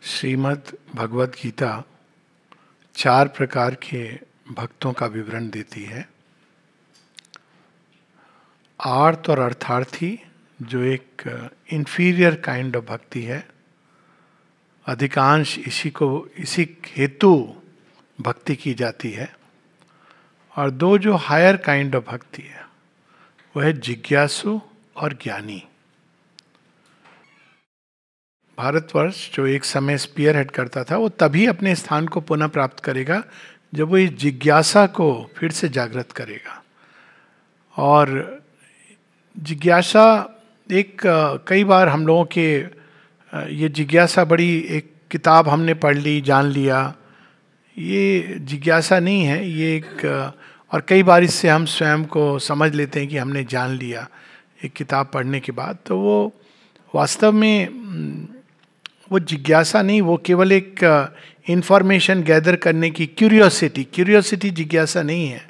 श्रीमद् भगवद गीता 4 प्रकार के भक्तों का विवरण देती है। आर्त और अर्थार्थी, जो एक इंफीरियर काइंड ऑफ भक्ति है, अधिकांश इसी हेतु भक्ति की जाती है। और 2 जो हायर काइंड ऑफ भक्ति है वह है जिज्ञासु और ज्ञानी। भारतवर्ष जो एक समय स्पीयर हेड करता था, वो तभी अपने स्थान को पुनः प्राप्त करेगा जब वो इस जिज्ञासा को फिर से जागृत करेगा। और जिज्ञासा एक कई बार हम लोगों के ये जिज्ञासा बड़ी एक किताब हमने पढ़ ली, जान लिया, ये जिज्ञासा नहीं है। ये एक और कई बार इससे हम स्वयं को समझ लेते हैं कि हमने जान लिया एक किताब पढ़ने के बाद। तो वो वास्तव में वो जिज्ञासा नहीं, वो केवल एक इंफॉर्मेशन गैदर करने की क्यूरियोसिटी जिज्ञासा नहीं है।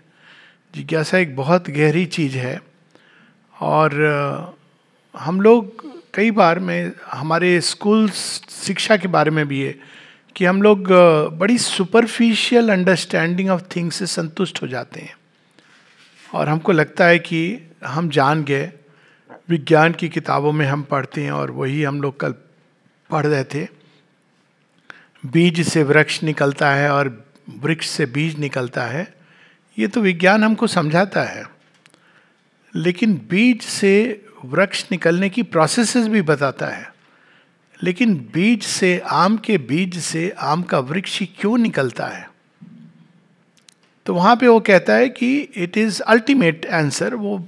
जिज्ञासा एक बहुत गहरी चीज़ है। और हम लोग कई बार, मैं हमारे स्कूल शिक्षा के बारे में भी है कि हम लोग बड़ी सुपरफिशियल अंडरस्टैंडिंग ऑफ थिंग्स से संतुष्ट हो जाते हैं और हमको लगता है कि हम जान गए। विज्ञान की किताबों में हम पढ़ते हैं और वही हम लोग कल पढ़ रहे थे, बीज से वृक्ष निकलता है और वृक्ष से बीज निकलता है। ये तो विज्ञान हमको समझाता है, लेकिन बीज से वृक्ष निकलने की प्रोसेसेस भी बताता है। लेकिन बीज से, आम के बीज से आम का वृक्ष क्यों निकलता है? तो वहाँ पे वो कहता है कि इट इज़ अल्टीमेट आंसर। वो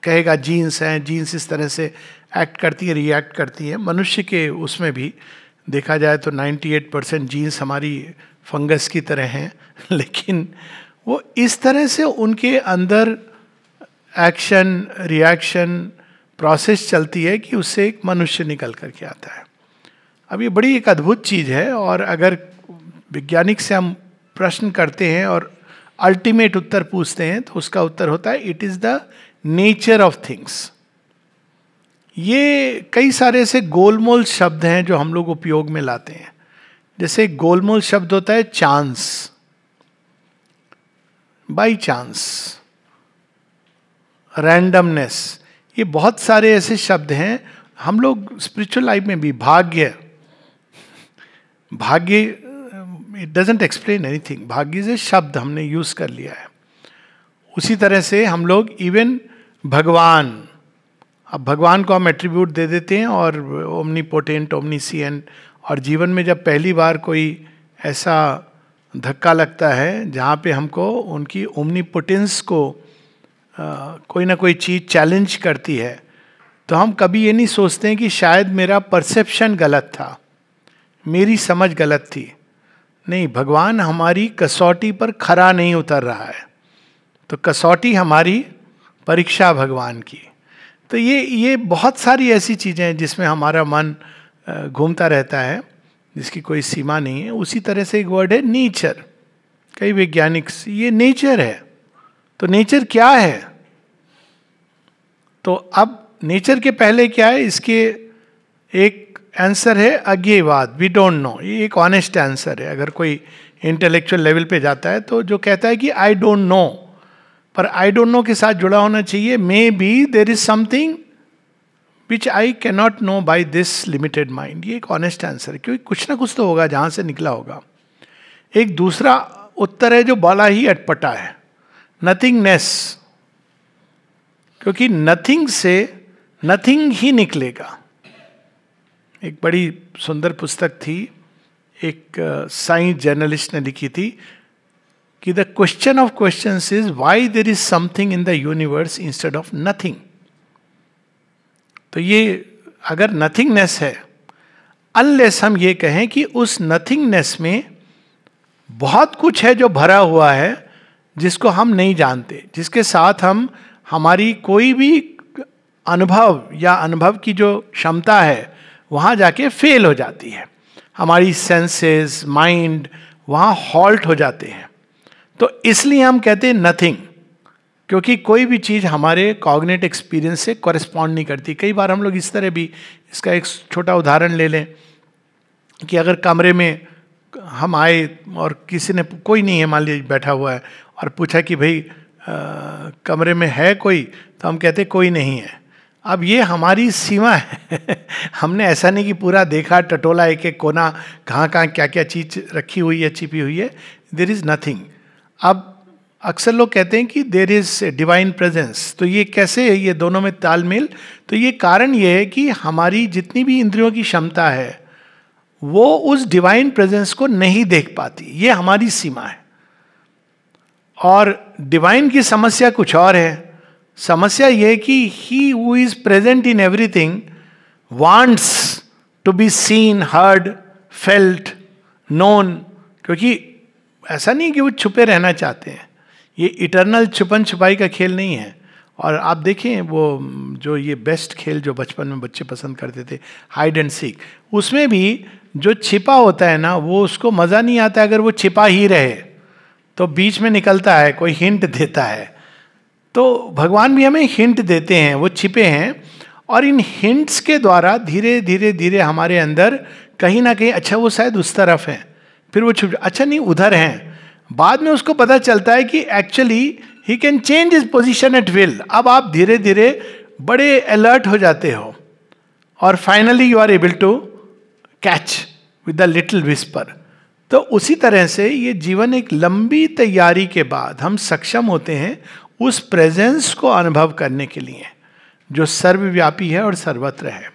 कहेगा जीन्स हैं, जीन्स इस तरह से एक्ट करती है, रिएक्ट करती है। मनुष्य के उसमें भी देखा जाए तो 98% जीन्स हमारी फंगस की तरह हैं, लेकिन वो इस तरह से उनके अंदर एक्शन रिएक्शन प्रोसेस चलती है कि उससे एक मनुष्य निकल करके आता है। अब ये बड़ी एक अद्भुत चीज़ है। और अगर वैज्ञानिक से हम प्रश्न करते हैं और अल्टीमेट उत्तर पूछते हैं तो उसका उत्तर होता है it is the nature of things. ये कई सारे ऐसे गोलमोल शब्द हैं जो हम लोग उपयोग में लाते हैं। जैसे गोलमोल शब्द होता है चांस, बाई चांस, रैंडमनेस। ये बहुत सारे ऐसे शब्द हैं। हम लोग स्पिरिचुअल लाइफ में भी भाग्य इट डजंट एक्सप्लेन एनीथिंग। भाग्य से शब्द हमने यूज कर लिया है। उसी तरह से हम लोग इवन भगवान, अब भगवान को हम एट्रीब्यूट दे देते हैं और ओमनीपोटेंट, ओमनीसिएंट। और जीवन में जब पहली बार कोई ऐसा धक्का लगता है जहाँ पे हमको उनकी ओमनीपोटेंस को कोई ना कोई चीज़ चैलेंज करती है, तो हम कभी ये नहीं सोचते हैं कि शायद मेरा परसेप्शन गलत था, मेरी समझ गलत थी। नहीं, भगवान हमारी कसौटी पर खरा नहीं उतर रहा है, तो कसौटी हमारी परीक्षा भगवान की। तो ये बहुत सारी ऐसी चीज़ें हैं जिसमें हमारा मन घूमता रहता है, जिसकी कोई सीमा नहीं है। उसी तरह से एक वर्ड है नेचर। कई वैज्ञानिक ये नेचर है, तो नेचर क्या है? तो अब नेचर के पहले क्या है, इसके एक आंसर है अज्ञेयवाद, वी डोंट नो। ये एक ऑनेस्ट आंसर है। अगर कोई इंटेलेक्चुअल लेवल पे जाता है तो जो कहता है कि आई डोंट नो, पर आई डोंट नो के साथ जुड़ा होना चाहिए may be there is something which I can not know by this limited mind. ये एक ऑनेस्ट आंसर है, क्योंकि कुछ ना कुछ तो होगा जहां से निकला होगा। एक दूसरा उत्तर है जो बड़ा ही अटपटा है, नथिंगनेस। क्योंकि नथिंग से नथिंग ही निकलेगा। एक बड़ी सुंदर पुस्तक थी, एक साइंस जर्नलिस्ट ने लिखी थी कि the question of questions is why there is something in the universe instead of nothing. तो ये अगर नथिंगनेस है, अनलेस हम ये कहें कि उस नथिंगनेस में बहुत कुछ है जो भरा हुआ है जिसको हम नहीं जानते, जिसके साथ हम हमारी कोई भी अनुभव या अनुभव की जो क्षमता है वहाँ जाके फेल हो जाती है। हमारी सेंसेस, माइंड वहाँ हॉल्ट हो जाते हैं। तो इसलिए हम कहते हैं नथिंग, क्योंकि कोई भी चीज़ हमारे कॉग्निटिव एक्सपीरियंस से कॉरेस्पॉन्ड नहीं करती। कई बार हम लोग इस तरह भी, इसका एक छोटा उदाहरण ले लें, कि अगर कमरे में हम आए और किसी ने, कोई नहीं है मान लीजिए बैठा हुआ है, और पूछा कि भाई कमरे में है कोई, तो हम कहते कोई नहीं है। अब ये हमारी सीमा है हमने ऐसा नहीं कि पूरा देखा टटोला एक एक कोना, कहाँ कहाँ क्या क्या चीज़ रखी हुई है, छिपी हुई है, देयर इज़ नथिंग। अब अक्सर लोग कहते हैं कि देयर इज़ डिवाइन प्रेजेंस, तो ये कैसे है, ये दोनों में तालमेल? तो ये कारण ये है कि हमारी जितनी भी इंद्रियों की क्षमता है वो उस डिवाइन प्रेजेंस को नहीं देख पाती, ये हमारी सीमा है। और डिवाइन की समस्या कुछ और है। समस्या यह कि he who is present in everything wants to be seen, heard, felt, known. क्योंकि ऐसा नहीं कि वो छुपे रहना चाहते हैं, ये इटर्नल छुपन छुपाई का खेल नहीं है। और आप देखें वो जो ये बेस्ट खेल जो बचपन में बच्चे पसंद करते थे, हाइड एंड सीक, उसमें भी जो छिपा होता है ना, वो उसको मज़ा नहीं आता अगर वो छिपा ही रहे, तो बीच में निकलता है, कोई हिंट देता है। तो भगवान भी हमें हिंट देते हैं, वो छिपे हैं, और इन हिंट्स के द्वारा धीरे धीरे धीरे हमारे अंदर कहीं ना कहीं, अच्छा वो शायद उस तरफ है, फिर वो छुप, अच्छा नहीं उधर हैं, बाद में उसको पता चलता है कि actually he can change his position at will. अब आप धीरे धीरे बड़े अलर्ट हो जाते हो, और finally you are able to catch with the little whisper. तो उसी तरह से ये जीवन एक लंबी तैयारी के बाद हम सक्षम होते हैं उस प्रेजेंस को अनुभव करने के लिए जो सर्वव्यापी है और सर्वत्र है।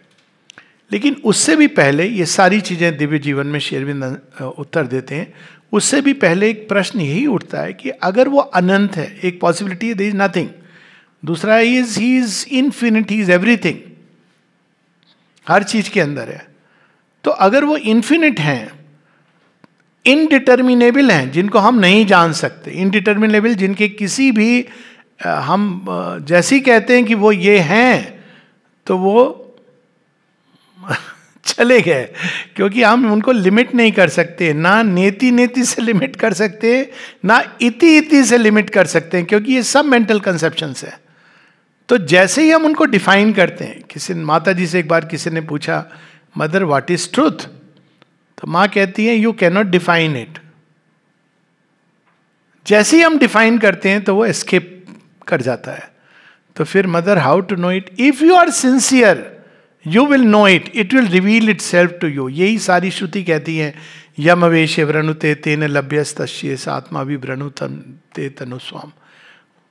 लेकिन उससे भी पहले, ये सारी चीज़ें दिव्य जीवन में श्री अरविंद उत्तर देते हैं, उससे भी पहले एक प्रश्न यही उठता है कि अगर वो अनंत है, एक पॉसिबिलिटी है देयर इज नथिंग, दूसरा he is infinite, he is everything, हर चीज के अंदर है। तो अगर वो इन्फिनिट हैं, इनडिटर्मिनेबल हैं, जिनको हम नहीं जान सकते, इनडिटर्मिनेबल, जिनके किसी भी हम जैसे ही कहते हैं कि वो ये हैं तो वो चले गए, क्योंकि हम उनको लिमिट नहीं कर सकते, ना नेति नेति से लिमिट कर सकते, ना इति इति से लिमिट कर सकते हैं, क्योंकि ये सब मेंटल कंसेप्शंस है। तो जैसे ही हम उनको डिफाइन करते हैं, किसी माता जी से एक बार किसी ने पूछा, मदर व्हाट इज ट्रूथ, तो माँ कहती है you can not define it. जैसे ही हम डिफाइन करते हैं तो वो एस्केप कर जाता है। तो फिर mother how to know it, if you are sincere you will know it, it will reveal itself to you. यही सारी श्रुति कहती है, यम वेश व्रणुते तेन लभ्यस्तस्ये आत्मा भी व्रणुतम ते तनुस्वाम।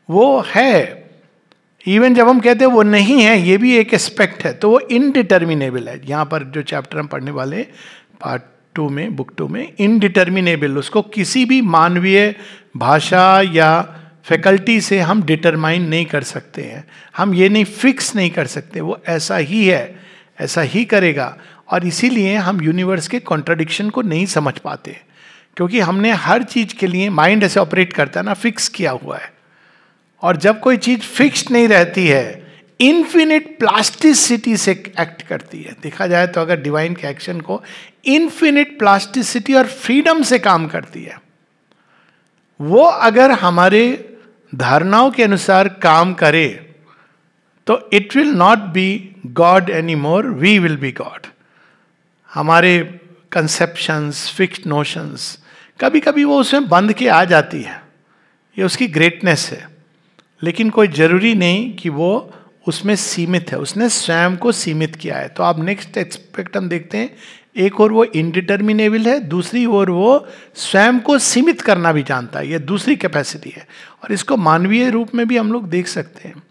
वो है, इवन जब हम कहते हैं वो नहीं है, ये भी एक एस्पेक्ट है, तो वो इनडिटर्मिनेबल है। यहाँ पर जो चैप्टर हम पढ़ने वाले पार्ट 2 में, बुक 2 में, इनडिटर्मिनेबल, उसको किसी भी मानवीय भाषा या फैकल्टी से हम डिटरमाइन नहीं कर सकते हैं, हम ये नहीं फिक्स नहीं कर सकते, वो ऐसा ही है, ऐसा ही करेगा। और इसीलिए हम यूनिवर्स के कॉन्ट्राडिक्शन को नहीं समझ पाते, क्योंकि हमने हर चीज के लिए, माइंड ऐसे ऑपरेट करता है ना, फिक्स किया हुआ है। और जब कोई चीज फिक्स नहीं रहती है, इन्फिनिट प्लास्टिसिटी से एक्ट करती है। देखा जाए तो अगर डिवाइन के एक्शन को इन्फिनिट प्लास्टिसिटी और फ्रीडम से काम करती है, वो अगर हमारे धारणाओं के अनुसार काम करे तो it will not be God any more, we will be God. हमारे कंसेप्शंस, फिक्स्ड नोशंस, कभी कभी वो उसमें बंध के आ जाती है, ये उसकी ग्रेटनेस है, लेकिन कोई जरूरी नहीं कि वो उसमें सीमित है, उसने स्वयं को सीमित किया है। तो आप नेक्स्ट एस्पेक्ट हम देखते हैं, एक और वो इनडिटर्मिनेबल है, दूसरी ओर वो स्वयं को सीमित करना भी जानता है, ये दूसरी कैपेसिटी है। और इसको मानवीय रूप में भी हम लोग देख सकते हैं।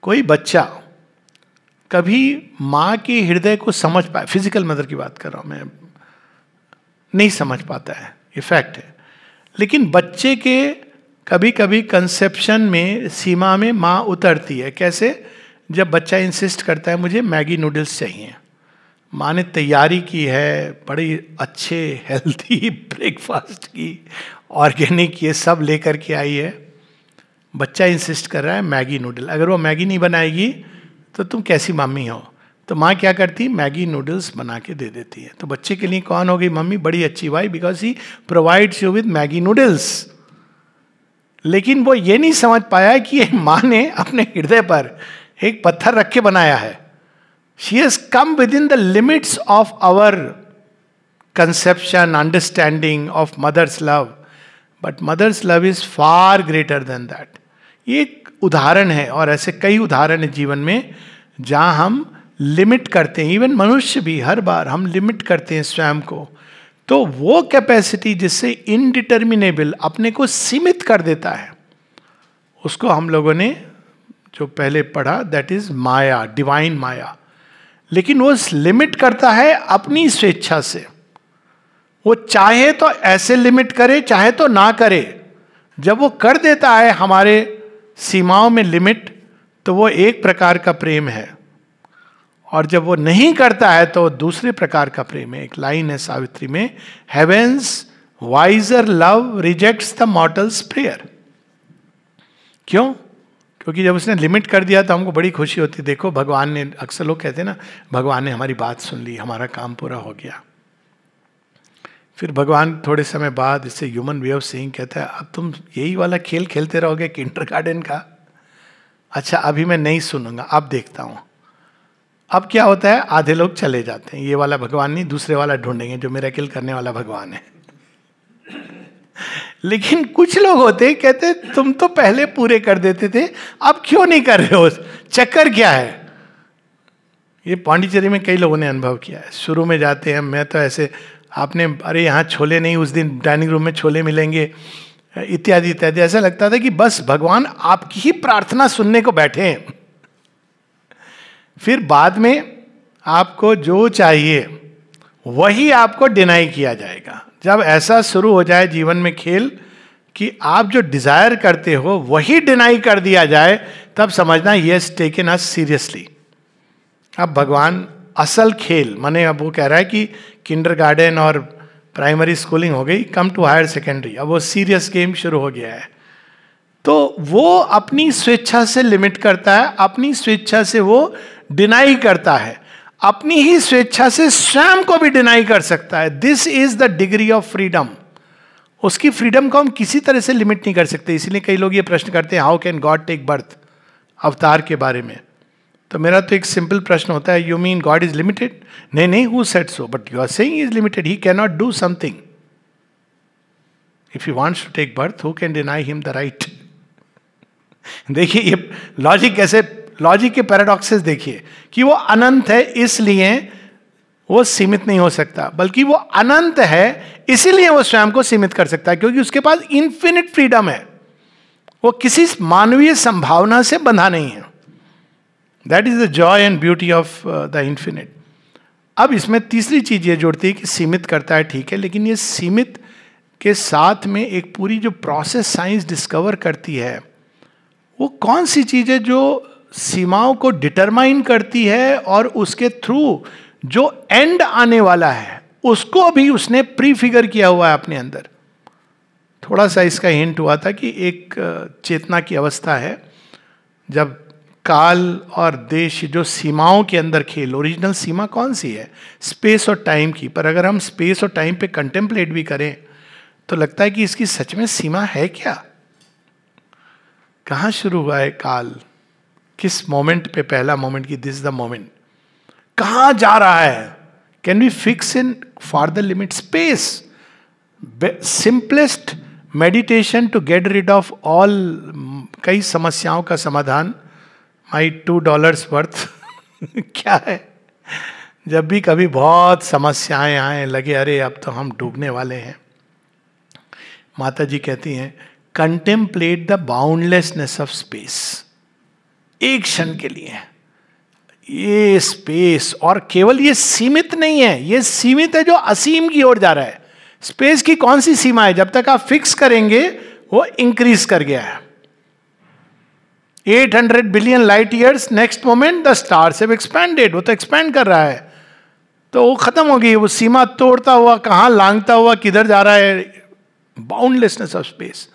कोई बच्चा कभी माँ के हृदय को समझ पाए, फिजिकल मदर की बात कर रहा हूँ मैं, नहीं समझ पाता है, ये फैक्ट है। लेकिन बच्चे के कभी कभी कंसेप्शन में, सीमा में माँ उतरती है। कैसे? जब बच्चा इंसिस्ट करता है मुझे मैगी नूडल्स चाहिए, माँ ने तैयारी की है, बड़ी अच्छे हेल्थी ब्रेकफास्ट की, ऑर्गेनिक, ये सब लेकर के आई है, बच्चा इंसिस्ट कर रहा है मैगी नूडल। अगर वो मैगी नहीं बनाएगी तो तुम कैसी मम्मी हो? तो माँ क्या करती? मैगी नूडल्स बना के दे देती है। तो बच्चे के लिए कौन हो गई मम्मी? बड़ी अच्छी। Why? Because he provides you with Maggi noodles. लेकिन वो ये नहीं समझ पाया कि ये माँ ने अपने हृदय पर एक पत्थर रख के बनाया है। She has come within the limits of our conception, understanding of mother's love. But mother's love is far greater than that. ये एक उदाहरण है, और ऐसे कई उदाहरण है जीवन में जहां हम लिमिट करते हैं. इवन मनुष्य भी हर बार हम लिमिट करते हैं स्वयं को. तो वो कैपेसिटी जिससे इनडिटर्मिनेबल, अपने को सीमित कर देता है, उसको हम लोगों ने जो पहले पढ़ा, दैट इज माया, डिवाइन माया. लेकिन वो लिमिट करता है अपनी स्वेच्छा से. वो चाहे तो ऐसे लिमिट करे, चाहे तो ना करे. जब वो कर देता है हमारे सीमाओं में लिमिट, तो वो एक प्रकार का प्रेम है, और जब वो नहीं करता है तो दूसरे प्रकार का प्रेम है. एक लाइन है सावित्री में, heaven's wiser love rejects the mortal's prayer. क्यों? क्योंकि जब उसने लिमिट कर दिया तो हमको बड़ी खुशी होती. देखो भगवान ने, अक्सर लोग कहते हैं ना, भगवान ने हमारी बात सुन ली, हमारा काम पूरा हो गया. फिर भगवान थोड़े समय बाद, इससे ह्यूमन वे ऑफ सेइंग, कहता है अब तुम यही वाला खेल खेलते रहोगे किंडरगार्टन का. अच्छा अभी मैं नहीं सुनूंगा, अब देखता हूं. अब क्या होता है, आधे लोग चले जाते हैं. ये वाला भगवान नहीं, दूसरे वाला ढूंढेंगे जो मिरेकल करने वाला भगवान है. लेकिन कुछ लोग होते हैं, कहते तुम तो पहले पूरे कर देते थे, अब क्यों नहीं कर रहे हो, चक्कर क्या है. ये पांडिचेरी में कई लोगों ने अनुभव किया है. शुरू में जाते हैं, मैं तो ऐसे, आपने, अरे यहाँ छोले नहीं, उस दिन डाइनिंग रूम में छोले मिलेंगे, इत्यादि इत्यादि. ऐसा लगता था कि बस भगवान आपकी ही प्रार्थना सुनने को बैठे हैं. फिर बाद में आपको जो चाहिए वही आपको डिनाई किया जाएगा. जब ऐसा शुरू हो जाए जीवन में खेल कि आप जो डिजायर करते हो वही डिनाई कर दिया जाए, तब समझना यस टेकन अस सीरियसली. अब भगवान असल खेल, माने अब वो कह रहा है कि किंडरगार्टन और प्राइमरी स्कूलिंग हो गई, कम टू हायर सेकेंडरी, अब वो सीरियस गेम शुरू हो गया है. तो वो अपनी स्वेच्छा से लिमिट करता है, अपनी स्वेच्छा से वो डिनाई करता है, अपनी ही स्वेच्छा से स्वयं को भी डिनाई कर सकता है. This is the degree of freedom. उसकी फ्रीडम को हम किसी तरह से लिमिट नहीं कर सकते. इसीलिए कई लोग ये प्रश्न करते हैं, how can God take birth, अवतार के बारे में. तो मेरा तो एक सिंपल प्रश्न होता है, you mean God is limited? नहीं नहीं, who said so, but you are saying is limited. He can not do something. If he wants to take birth, who can deny him the right. देखिए ये logic कैसे, logic के paradoxes देखिए, कि वो अनंत है इसलिए वो सीमित नहीं हो सकता, बल्कि वो अनंत है इसीलिए वो स्वयं को सीमित कर सकता है, क्योंकि उसके पास इन्फिनिट फ्रीडम है. वो किसी मानवीय संभावना से बंधा नहीं है. That is the Joy and beauty of the infinite. अब इसमें तीसरी चीज ये जोड़ती है कि सीमित करता है, ठीक है, लेकिन ये सीमित के साथ में एक पूरी जो प्रोसेस साइंस डिस्कवर करती है, वो कौन सी चीज है जो सीमाओं को डिटरमाइन करती है, और उसके थ्रू जो एंड आने वाला है उसको भी उसने प्रीफिगर किया हुआ है अपने अंदर. थोड़ा सा इसका हिंट हुआ था कि एक चेतना की अवस्था है जब काल और देश जो सीमाओं के अंदर खेल, ओरिजिनल सीमा कौन सी है, स्पेस और टाइम की. पर अगर हम स्पेस और टाइम पे कंटेम्पलेट भी करें तो लगता है कि इसकी सच में सीमा है क्या. कहाँ शुरू हुआ है काल, किस मोमेंट पे पहला मोमेंट की दिस द मोमेंट, कहाँ जा रहा है, can we fix in for the limit space. Simplest meditation to get rid of all, कई समस्याओं का समाधान, माई $2 वर्थ क्या है. जब भी कभी बहुत समस्याएं आए, लगे अरे अब तो हम डूबने वाले हैं, माता जी कहती हैं contemplate the boundlessness of space. एक क्षण के लिए ये स्पेस, और केवल ये सीमित नहीं है, ये सीमित है जो असीम की ओर जा रहा है. स्पेस की कौन सी सीमा है, जब तक आप फिक्स करेंगे वो इंक्रीज कर गया है. 800 billion light years, next moment the stars have expanded, वो तो एक्सपैंड कर रहा है, तो वो खत्म हो गई. वो सीमा तोड़ता हुआ कहां लांघता हुआ किधर जा रहा है. Boundlessness of space.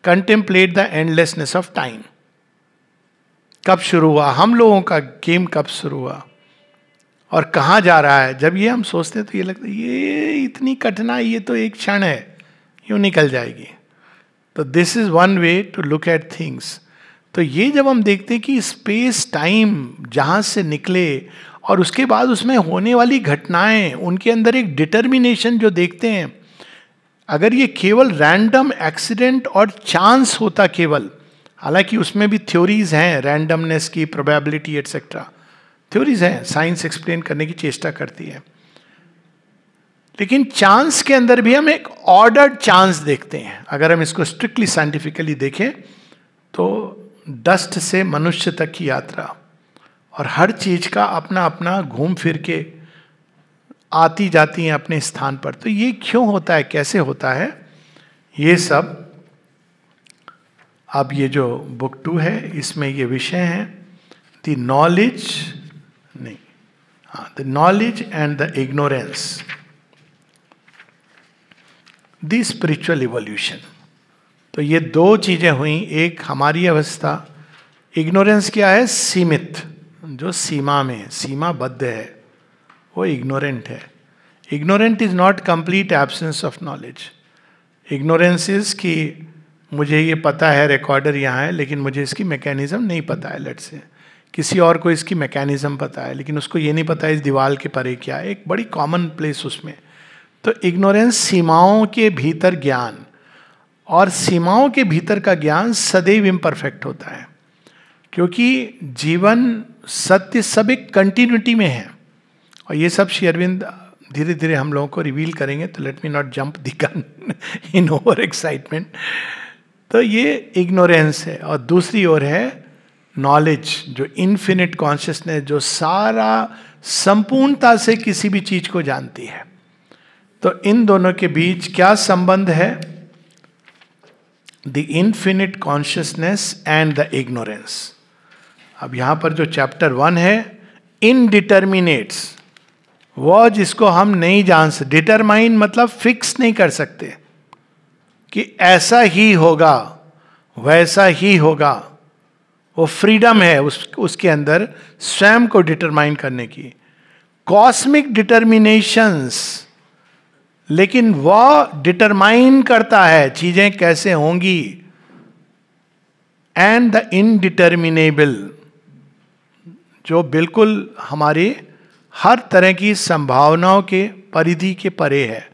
Contemplate the endlessness of time. कब शुरू हुआ, हम लोगों का गेम कब शुरू हुआ और कहाँ जा रहा है. जब ये हम सोचते हैं तो ये लगता है ये इतनी कठिनाई, ये तो एक क्षण है, यूं निकल जाएगी. तो this is one way to look at things. तो ये जब हम देखते हैं कि स्पेस टाइम जहाँ से निकले और उसके बाद उसमें होने वाली घटनाएं, उनके अंदर एक डिटर्मिनेशन जो देखते हैं। अगर ये केवल रैंडम एक्सीडेंट और चांस होता केवल, हालांकि उसमें भी थ्योरीज हैं रैंडमनेस की, प्रोबेबिलिटी एटसेट्रा, थ्योरीज हैं, साइंस एक्सप्लेन करने की चेष्टा करती है, लेकिन चांस के अंदर भी हम एक ऑर्डर्ड चांस देखते हैं। अगर हम इसको स्ट्रिक्टली साइंटिफिकली देखें तो डस्ट से मनुष्य तक की यात्रा, और हर चीज का अपना अपना घूम फिर के आती जाती हैं अपने स्थान पर। तो ये क्यों होता है, कैसे होता है, ये सब अब ये जो बुक 2 है इसमें ये विषय हैं, द नॉलेज नहीं, the knowledge and the ignorance, the spiritual evolution. तो ये दो चीजें हुई, एक हमारी अवस्था, इग्नोरेंस क्या है, सीमित, जो सीमा में सीमाबद्ध है वो इग्नोरेंट है। Ignorant is not complete absence of knowledge. Ignorance is कि मुझे ये पता है रिकॉर्डर यहाँ है लेकिन मुझे इसकी मैकेनिज्म नहीं पता है, लेट्स से किसी और को इसकी मैकेनिज्म पता है लेकिन उसको ये नहीं पता है इस दीवार के परे क्या है, एक बड़ी कॉमन प्लेस उसमें। तो इग्नोरेंस सीमाओं के भीतर ज्ञान, और सीमाओं के भीतर का ज्ञान सदैव इम्परफेक्ट होता है, क्योंकि जीवन सत्य सब एक कंटिन्यूटी में है। और ये सब श्री अरविंद धीरे धीरे हम लोगों को रिवील करेंगे, तो let me not jump the gun in over excitement. तो ये इग्नोरेंस है, और दूसरी ओर है नॉलेज, जो इन्फिनिट कॉन्शियसनेस, जो सारा संपूर्णता से किसी भी चीज को जानती है। तो इन दोनों के बीच क्या संबंध है, the infinite consciousness and the ignorance. अब यहां पर जो चैप्टर 1 है, इनडिटर्मिनेट्स, वो जिसको हम नहीं जान सकते, डिटरमाइन मतलब फिक्स नहीं कर सकते कि ऐसा ही होगा वैसा ही होगा, वो फ्रीडम है उसके अंदर स्वयं को डिटरमाइन करने की, कॉस्मिक डिटर्मिनेशंस, लेकिन वह डिटरमाइन करता है चीजें कैसे होंगी। एंड द इनडिटर्मिनेबल, जो बिल्कुल हमारे हर तरह की संभावनाओं के परिधि के परे है।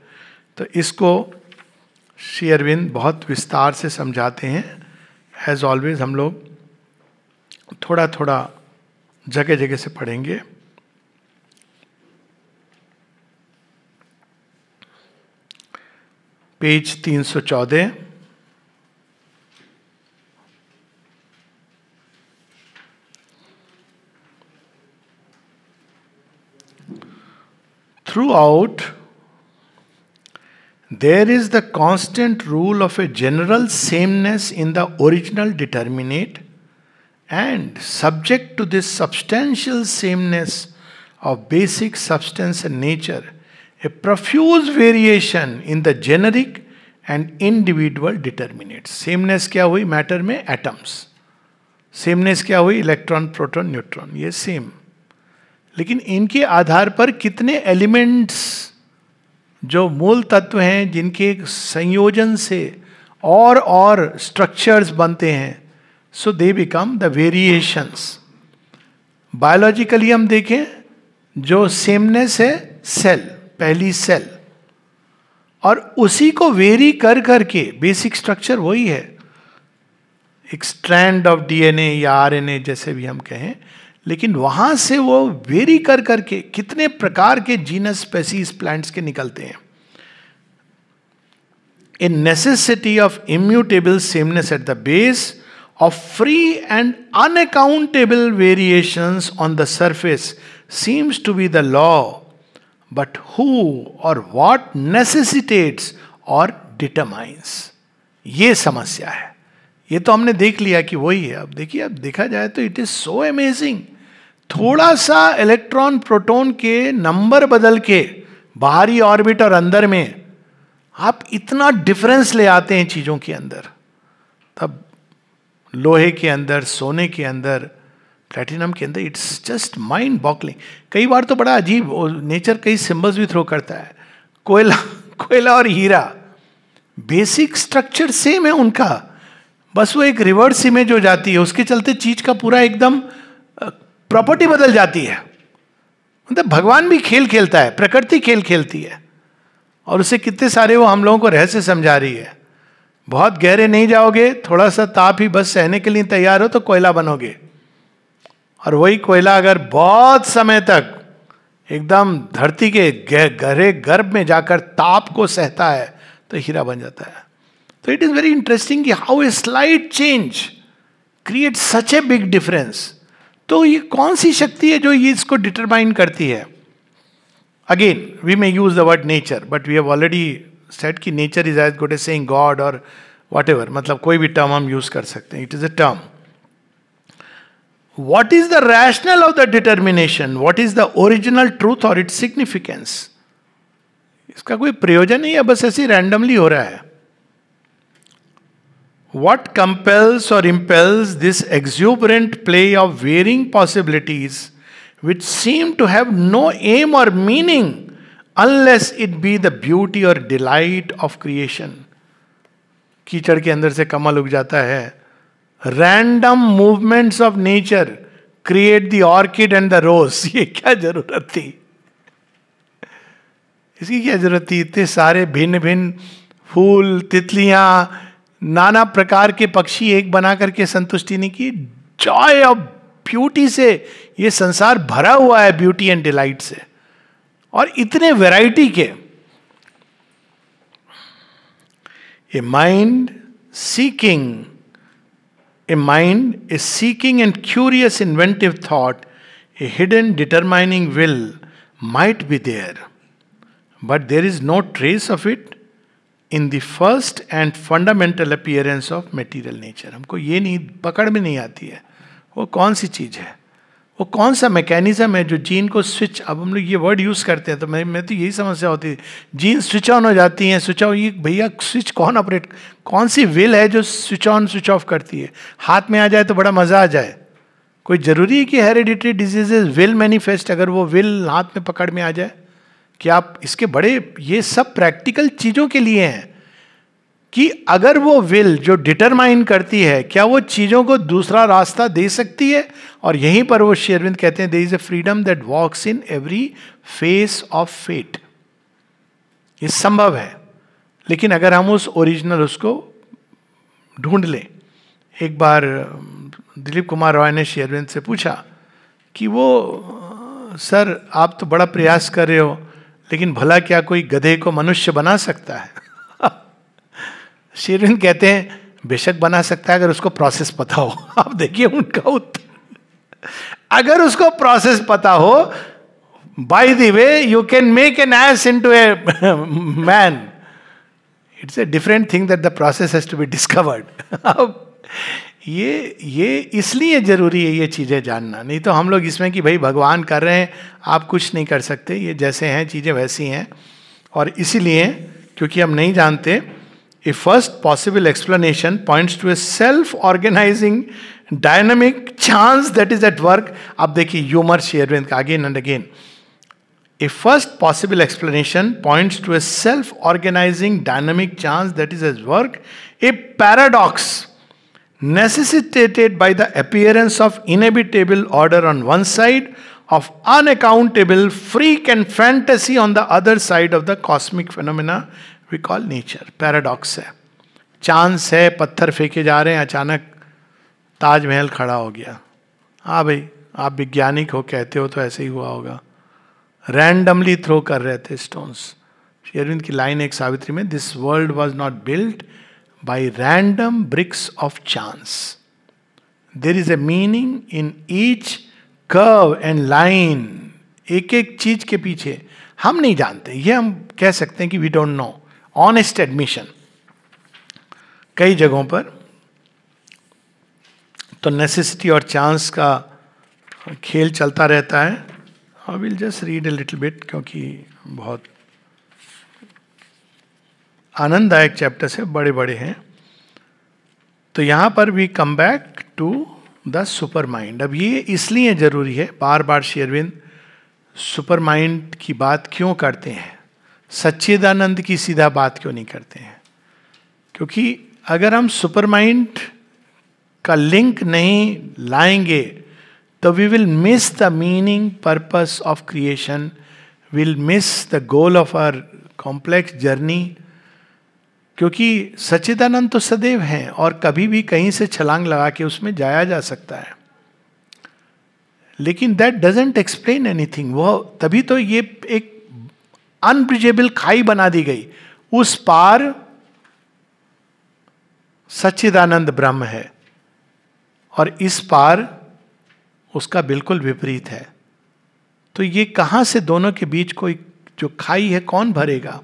तो इसको श्री अरविंद बहुत विस्तार से समझाते हैं। एज ऑलवेज हम लोग थोड़ा थोड़ा जगह जगह से पढ़ेंगे। Page 314, throughout there is the constant rule of a general sameness in the original determinate, and subject to this substantial sameness of basic substance and nature, a profuse variation in the generic and individual determinates. Sameness क्या हुई matter में, atoms. Sameness क्या हुई, electron proton neutron, ये same. लेकिन इनके आधार पर कितने एलिमेंट्स जो मूल तत्व हैं, जिनके संयोजन से और स्ट्रक्चर्स बनते हैं, so they become the variations. Biologically हम देखें, जो सेमनेस है सेल, पहली सेल, और उसी को वेरी कर करके बेसिक स्ट्रक्चर वही है, एक स्ट्रैंड ऑफ डीएनए या आरएनए जैसे भी हम कहें, लेकिन वहां से वो वेरी कर करके कितने प्रकार के जीनस स्पेसीज प्लांट्स के निकलते हैं। A necessity of immutable sameness at the base of free and unaccountable variations on the surface seems to be the law, but who or what necessitates or determines, ये समस्या है। ये तो हमने देख लिया कि वही है। अब देखिए, अब देखा जाए तो इट इज सो अमेजिंग। थोड़ा सा इलेक्ट्रॉन प्रोटॉन के नंबर बदल के बाहरी ऑर्बिट और अंदर में आप इतना डिफरेंस ले आते हैं चीजों के अंदर। तब लोहे के अंदर, सोने के अंदर, प्लेटिनम के अंदर, इट्स जस्ट माइंड बॉगलिंग। कई बार तो बड़ा अजीब नेचर कई सिंबल्स भी थ्रो करता है। कोयला और हीरा, बेसिक स्ट्रक्चर सेम है उनका, बस वो एक रिवर्स इमेज हो जाती है, उसके चलते चीज का पूरा एकदम प्रॉपर्टी बदल जाती है। मतलब भगवान भी खेल खेलता है, प्रकृति खेल खेलती है, और उसे कितने सारे वो हम लोगों को रहस्य समझा रही है। बहुत गहरे नहीं जाओगे, थोड़ा सा ताप ही बस सहने के लिए तैयार हो तो कोयला बनोगे, और वही कोयला अगर बहुत समय तक एकदम धरती के गहरे गर्भ में जाकर ताप को सहता है तो हीरा बन जाता है। तो इट इज वेरी इंटरेस्टिंग कि how a slight change create such a big difference. तो ये कौन सी शक्ति है जो ये इसको डिटरमाइन करती है? Again we may use the word nature, but we have already said कि nature is as good as saying god और वट एवर, मतलब कोई भी टर्म हम यूज कर सकते हैं, it is a term. What is the rationale of the determination? What is the original truth or its significance? इसका कोई प्रयोजन नहीं है, बस ऐसे रैंडमली हो रहा है। What compels or impels this exuberant play of varying possibilities which seem to have no aim or meaning unless it be the beauty or delight of creation? कीचड़ के अंदर से कमल उग जाता है। Random movements of nature create the orchid and the rose. ये क्या जरूरत थी? इसकी क्या जरूरत थी? इतने सारे भिन्न भिन्न फूल, तितलियां, नाना प्रकार के पक्षी एक बना करके संतुष्टि नहीं की। जॉय ऑफ ब्यूटी से ये संसार भरा हुआ है, ब्यूटी एंड डिलाइट से, और इतने वैरायटी के। A mind seeking A mind is seeking and curious inventive thought, a hidden determining will might be there, but there is no trace of it in the first and fundamental appearance of material nature. हमको ये नहीं पकड़ में नहीं आती है वो कौन सी चीज है, वो कौन सा मैकेनिज्म है जो जीन को स्विच, अब हम लोग ये वर्ड यूज करते हैं तो मैं तो यही समस्या होती है, जीन स्विच ऑन हो जाती हैं, स्विच ऑन, ये भैया स्विच कौन ऑपरेट, कौन सी विल है जो स्विच ऑन स्विच ऑफ करती है? हाथ में आ जाए तो बड़ा मजा आ जाए। कोई जरूरी है कि हेरिडिटरी डिजीजेज विल मैनिफेस्ट, अगर वो विल हाथ में पकड़ में आ जाए? कि आप इसके बड़े, ये सब प्रैक्टिकल चीजों के लिए हैं कि अगर वो विल जो डिटरमाइन करती है, क्या वो चीजों को दूसरा रास्ता दे सकती है? और यहीं पर वो श्री अरविंद कहते हैं, there is a freedom that walks in every face of fate. ये संभव है, लेकिन अगर हम उस ओरिजिनल उसको ढूंढ लें। एक बार दिलीप कुमार रॉय ने श्री अरविंद से पूछा कि वो सर आप तो बड़ा प्रयास कर रहे हो, लेकिन भला क्या कोई गधे को मनुष्य बना सकता है? श्री अरविंद कहते हैं बेशक बना सकता है, अगर उसको प्रोसेस पता हो। आप देखिए उनका उत्तर, अगर उसको प्रोसेस पता हो, by the way you can make an ass into a man. It's a different thing that the process has to be discovered. अब ये इसलिए जरूरी है ये चीजें जानना, नहीं तो हम लोग इसमें कि भाई भगवान कर रहे हैं, आप कुछ नहीं कर सकते, ये जैसे हैं चीजें वैसी हैं। और इसीलिए क्योंकि हम नहीं जानते, a first possible explanation points to a self-organizing dynamic chance that is at work. अब देखिए ह्यूमर श्री अरविंद का again and again. A first possible explanation points to a self-organizing dynamic chance that is at work, a paradox necessitated by the appearance of inevitable order on one side, of unaccountable freak and fantasy on the other side of the cosmic phenomena we call nature. Paradox है, chance है, पत्थर फेंके जा रहे हैं, अचानक ताजमहल खड़ा हो गया। हाँ भाई, आप वैज्ञानिक हो, कहते हो तो ऐसे ही हुआ होगा। रैंडमली थ्रो कर रहे थे स्टोन्स। श्री अरविंद की लाइन एक सावित्री में, this world was not built by random bricks of chance, there is a meaning in each curve and line. एक एक चीज के पीछे हम नहीं जानते, ये हम कह सकते हैं कि we don't know. Honest admission कई जगहों पर तो नेसेसिटी और चांस का खेल चलता रहता है। I will just read a little bit, क्योंकि बहुत आनंददायक चैप्टर्स है, बड़े बड़े हैं। तो यहां पर we come back to the supermind. अब ये इसलिए जरूरी है, बार बार श्री अरविंद सुपर माइंड की बात क्यों करते हैं, सच्चिदानंद की सीधा बात क्यों नहीं करते हैं? क्योंकि अगर हम सुपर माइंड का लिंक नहीं लाएंगे तो we will miss the meaning purpose of creation, will miss the goal of our complex journey. क्योंकि सच्चिदानंद तो सदैव हैं और कभी भी कहीं से छलांग लगा के उसमें जाया जा सकता है. लेकिन दैट डजंट एक्सप्लेन एनीथिंग. वो तभी तो ये एक अनब्रिजेबल खाई बना दी गई. उस पार सच्चिदानंद ब्रह्म है और इस पार उसका बिल्कुल विपरीत है. तो ये कहां से दोनों के बीच कोई जो खाई है कौन भरेगा?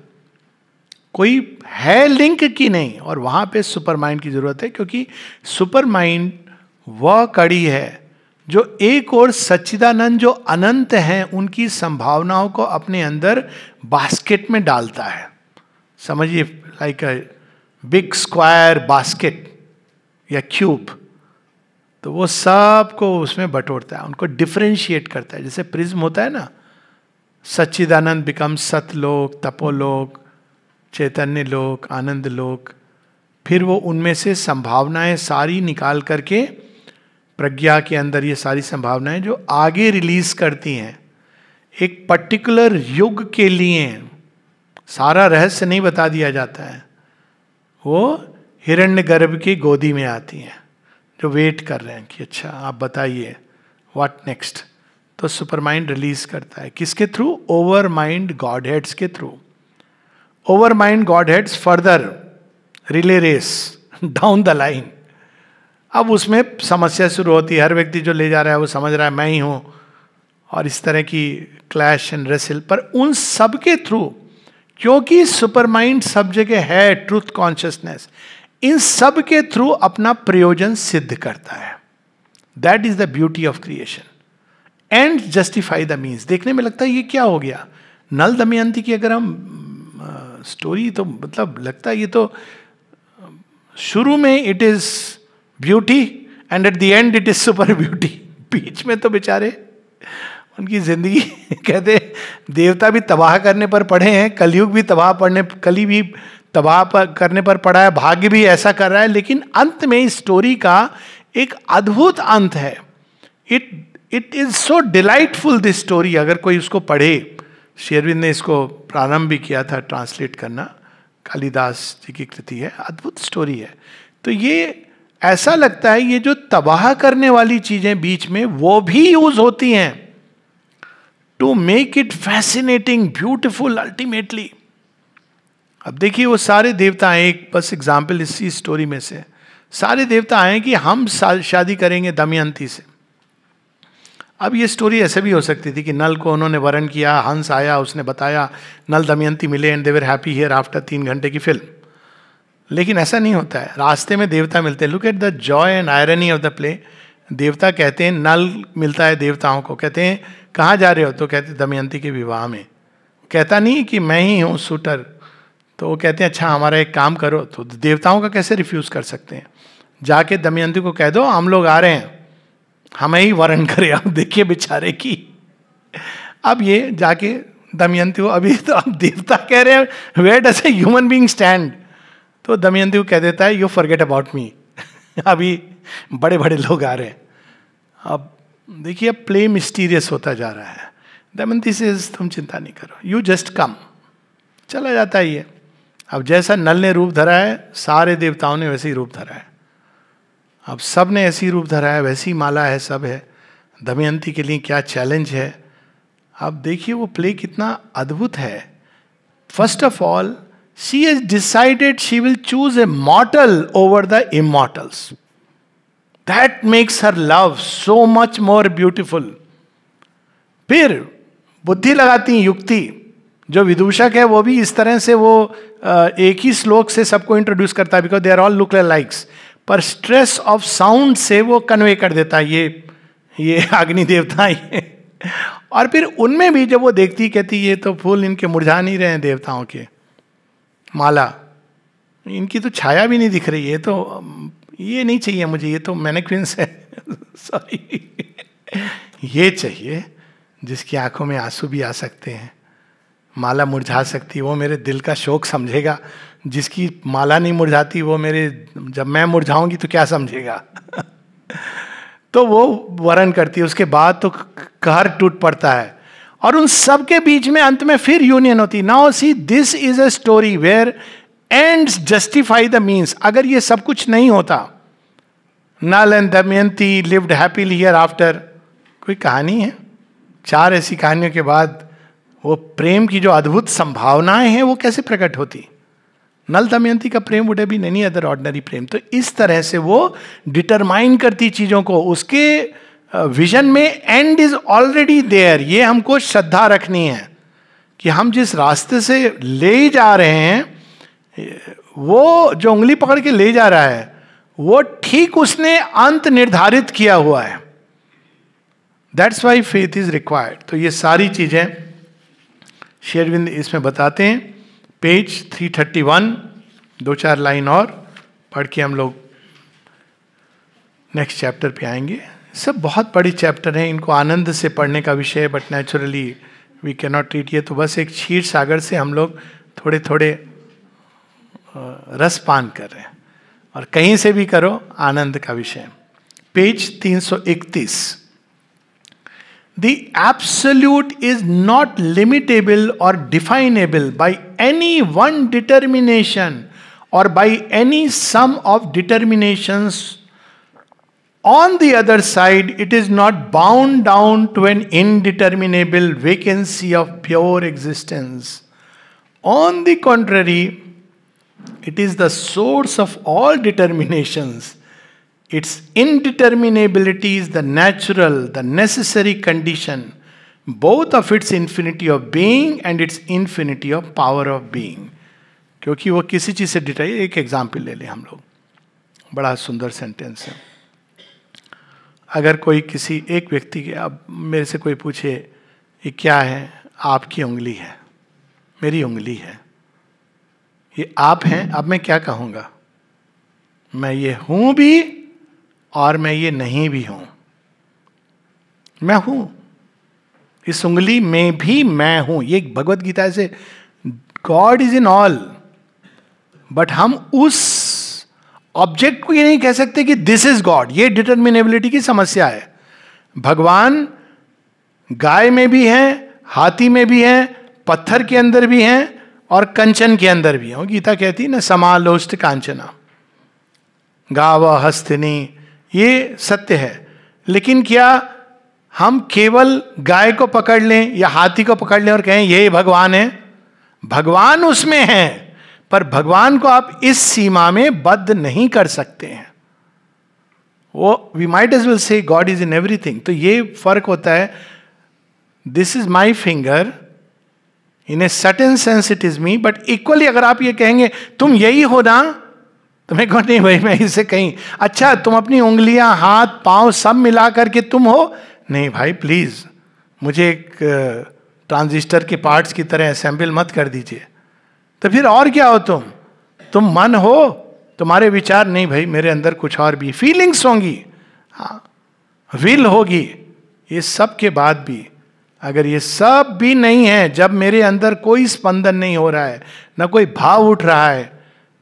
कोई है लिंक की नहीं. और वहां पे सुपर माइंड की जरूरत है, क्योंकि सुपर माइंड वह कड़ी है जो एक और सच्चिदानंद जो अनंत हैं उनकी संभावनाओं को अपने अंदर बास्केट में डालता है. समझिए, like a big square basket या क्यूब. तो वो सब को उसमें बटोरता है, उनको डिफरेंशिएट करता है. जैसे प्रिज्म होता है ना, सच्चिदानंद बिकम सतलोक, तपोलोक, चैतन्य लोक, आनंद लोक. फिर वो उनमें से संभावनाएं सारी निकाल करके प्रज्ञा के अंदर ये सारी संभावनाएं जो आगे रिलीज करती हैं एक पर्टिकुलर युग के लिए. सारा रहस्य नहीं बता दिया जाता है. वो हिरण्यगर्भ की गोदी में आती हैं जो वेट कर रहे हैं कि अच्छा आप बताइए व्हाट नेक्स्ट. तो सुपर माइंड रिलीज करता है. किसके through? Overmind godheads के through. Overmind godheads further relays down the line. अब उसमें समस्या शुरू होती है. हर व्यक्ति जो ले जा रहा है वो समझ रहा है मैं ही हूं, और इस तरह की क्लैश एंड रेसल. पर उन सब के थ्रू, क्योंकि सुपर माइंड सब जगह है, ट्रूथ कॉन्शियसनेस, इन सब के थ्रू अपना प्रयोजन सिद्ध करता है. That is the beauty of creation. And justify the means. देखने में लगता है ये क्या हो गया. नल दमयंती की अगर हम स्टोरी, तो मतलब लगता है ये तो शुरू में it is beauty and at the end it is super beauty. बीच में तो बेचारे उनकी जिंदगी कहते देवता भी तबाह करने पर पड़े हैं, कलयुग भी कली भी तबाह करने पर पड़ा है, भाग्य भी ऐसा कर रहा है. लेकिन अंत में इस स्टोरी का एक अद्भुत अंत है. It is so delightful this story. अगर कोई उसको पढ़े, श्री अरविंद ने इसको प्रारंभ भी किया था ट्रांसलेट करना, कालिदास जी की कृति है, अद्भुत स्टोरी है. तो ये ऐसा लगता है ये जो तबाह करने वाली चीजें बीच में वो भी यूज होती हैं to make it fascinating, beautiful ultimately. अब देखिए वो सारे देवता आए, एक बस एग्जाम्पल इसी स्टोरी में से, सारे देवता आए कि हम शादी करेंगे दमयंती से. अब ये स्टोरी ऐसे भी हो सकती थी कि नल को उन्होंने वरण किया, हंस आया, उसने बताया, नल दमयंती मिले and they were happy here after. 3 घंटे की फिल्म. लेकिन ऐसा नहीं होता है. रास्ते में देवता मिलते हैं. Look at the Joy and irony of the play. देवता कहते हैं, नल मिलता है देवताओं को, कहते हैं कहाँ जा रहे हो, तो कहते दमयंती के विवाह में. कहता नहीं कि मैं ही हूँ शूटर. तो वो कहते हैं अच्छा हमारा एक काम करो. तो देवताओं का कैसे रिफ्यूज कर सकते हैं. जाके दमयंती को कह दो हम लोग आ रहे हैं, हमें ही वरण करे. अब देखिए बेचारे की. अब ये जाके दमयंती को, अभी तो अब देवता कह रहे हैं where does a human being stand. तो दमयंती को कह देता है यू फॉरगेट अबाउट मी. अभी बड़े बड़े लोग आ रहे हैं. अब देखिए अब प्ले मिस्टीरियस होता जा रहा है. दमयंती से तुम चिंता नहीं करो, यू जस्ट कम. चला जाता है ये. अब जैसा नल ने रूप धरा है, सारे देवताओं ने वैसे ही रूप धरा है. अब सब ने ऐसी रूप धरा है, वैसी माला है, सब है. दमयंती के लिए क्या चैलेंज है. अब देखिए वो प्ले कितना अद्भुत है. First of all she has decided she will choose a mortal over the immortals. That makes her love so much more beautiful. फिर बुद्धि लगाती युक्ति. जो विदूषक है वो भी इस तरह से वो एक ही श्लोक से सबको इंट्रोड्यूस करता है, because they are all look likes. पर स्ट्रेस ऑफ साउंड से वो कन्वे कर देता है ये अग्नि देवता ये. और फिर उनमें भी जब वो देखती कहती ये तो फूल इनके मुरझा नहीं रहे हैं देवताओं के, माला इनकी तो छाया भी नहीं दिख रही है, तो ये नहीं चाहिए मुझे, ये तो मैनेक्विंस है. सॉरी, ये चाहिए जिसकी आंखों में आंसू भी आ सकते हैं. माला मुरझा सकती है, वो मेरे दिल का शोक समझेगा. जिसकी माला नहीं मुरझाती वो मेरे, जब मैं मुरझाऊंगी तो क्या समझेगा. तो वो वरण करती है, उसके बाद तो कहर टूट पड़ता है, और उन सब के बीच में अंत में फिर यूनियन होती है. Now see, this is a story where ends justify the means. अगर ये सब कुछ नहीं होता, Nala and Damayanti lived happily hereafter, कोई कहानी है? 4 ऐसी कहानियों के बाद वो प्रेम की जो अद्भुत संभावनाएं हैं वो कैसे प्रकट होती? नल दमयंती का प्रेम would have been any other ordinary प्रेम. तो इस तरह से वो डिटरमाइन करती चीजों को. उसके विजन में एंड इज ऑलरेडी देयर. ये हमको श्रद्धा रखनी है कि हम जिस रास्ते से ले जा रहे हैं, वो जो उंगली पकड़ के ले जा रहा है, वो ठीक उसने अंत निर्धारित किया हुआ है. That's why faith is required. तो ये सारी चीजें श्री अरविंद इसमें बताते हैं. पेज 331, 2-4 लाइन और पढ़ के हम लोग नेक्स्ट चैप्टर पे आएंगे. सब बहुत बड़े चैप्टर हैं, इनको आनंद से पढ़ने का विषय है, but naturally we can not treat. ये तो बस एक क्षीर सागर से हम लोग थोड़े थोड़े रसपान कर रहे हैं, और कहीं से भी करो आनंद का विषय. Page 331. The absolute is not limitable or definable by any one determination or by any sum of determinations. On the other side, it is not bound down to an indeterminable vacancy of pure existence. On the contrary, it is the source of all determinations. Its indeterminability is the natural, the necessary condition, both of its infinity of being and its infinity of power of being. क्योंकि वो किसी चीज से detail. एक example ले लें हम लोग, बड़ा सुंदर सेंटेंस है. अगर कोई किसी एक व्यक्ति के, अब मेरे से कोई पूछे ये क्या है? आपकी उंगली है, मेरी उंगली है, ये आप हैं. अब मैं क्या कहूँगा? मैं ये हूं भी और मैं ये नहीं भी हूं. मैं हूं, इस उंगली में भी मैं हूं. ये भगवत गीता से, God is in all, but हम उस ऑब्जेक्ट को ये नहीं कह सकते कि दिस इज गॉड. ये डिटर्मिनेबिलिटी की समस्या है. भगवान गाय में भी हैं, हाथी में भी हैं, पत्थर के अंदर भी हैं, और कंचन के अंदर भी हैं. गीता कहती है ना, समालोष्ट कांचना, गाव हस्तिनी. ये सत्य है. लेकिन क्या हम केवल गाय को पकड़ लें या हाथी को पकड़ लें और कहें यही भगवान है? भगवान उसमें है, पर भगवान को आप इस सीमा में बद्ध नहीं कर सकते हैं. वो वी माइट एज वेल से गॉड इज इन एवरीथिंग. तो ये फर्क होता है. This is my finger, in a certain sense it is me, but equally अगर आप ये कहेंगे तुम यही हो ना, तो मैं कहूँ नहीं भाई, मैं इससे कहीं अच्छा, तुम अपनी उंगलियां, हाथ, पांव सब मिला करके तुम हो. नहीं भाई प्लीज, मुझे एक ट्रांजिस्टर के पार्ट्स की तरह असेंबल मत कर दीजिए. तो फिर और क्या हो तुम मन हो, तुम्हारे विचार नहीं भाई, मेरे अंदर कुछ और भी फीलिंग्स होंगी, हाँ, विल होगी. ये सब के बाद भी अगर ये सब भी नहीं है, जब मेरे अंदर कोई स्पंदन नहीं हो रहा है, ना कोई भाव उठ रहा है,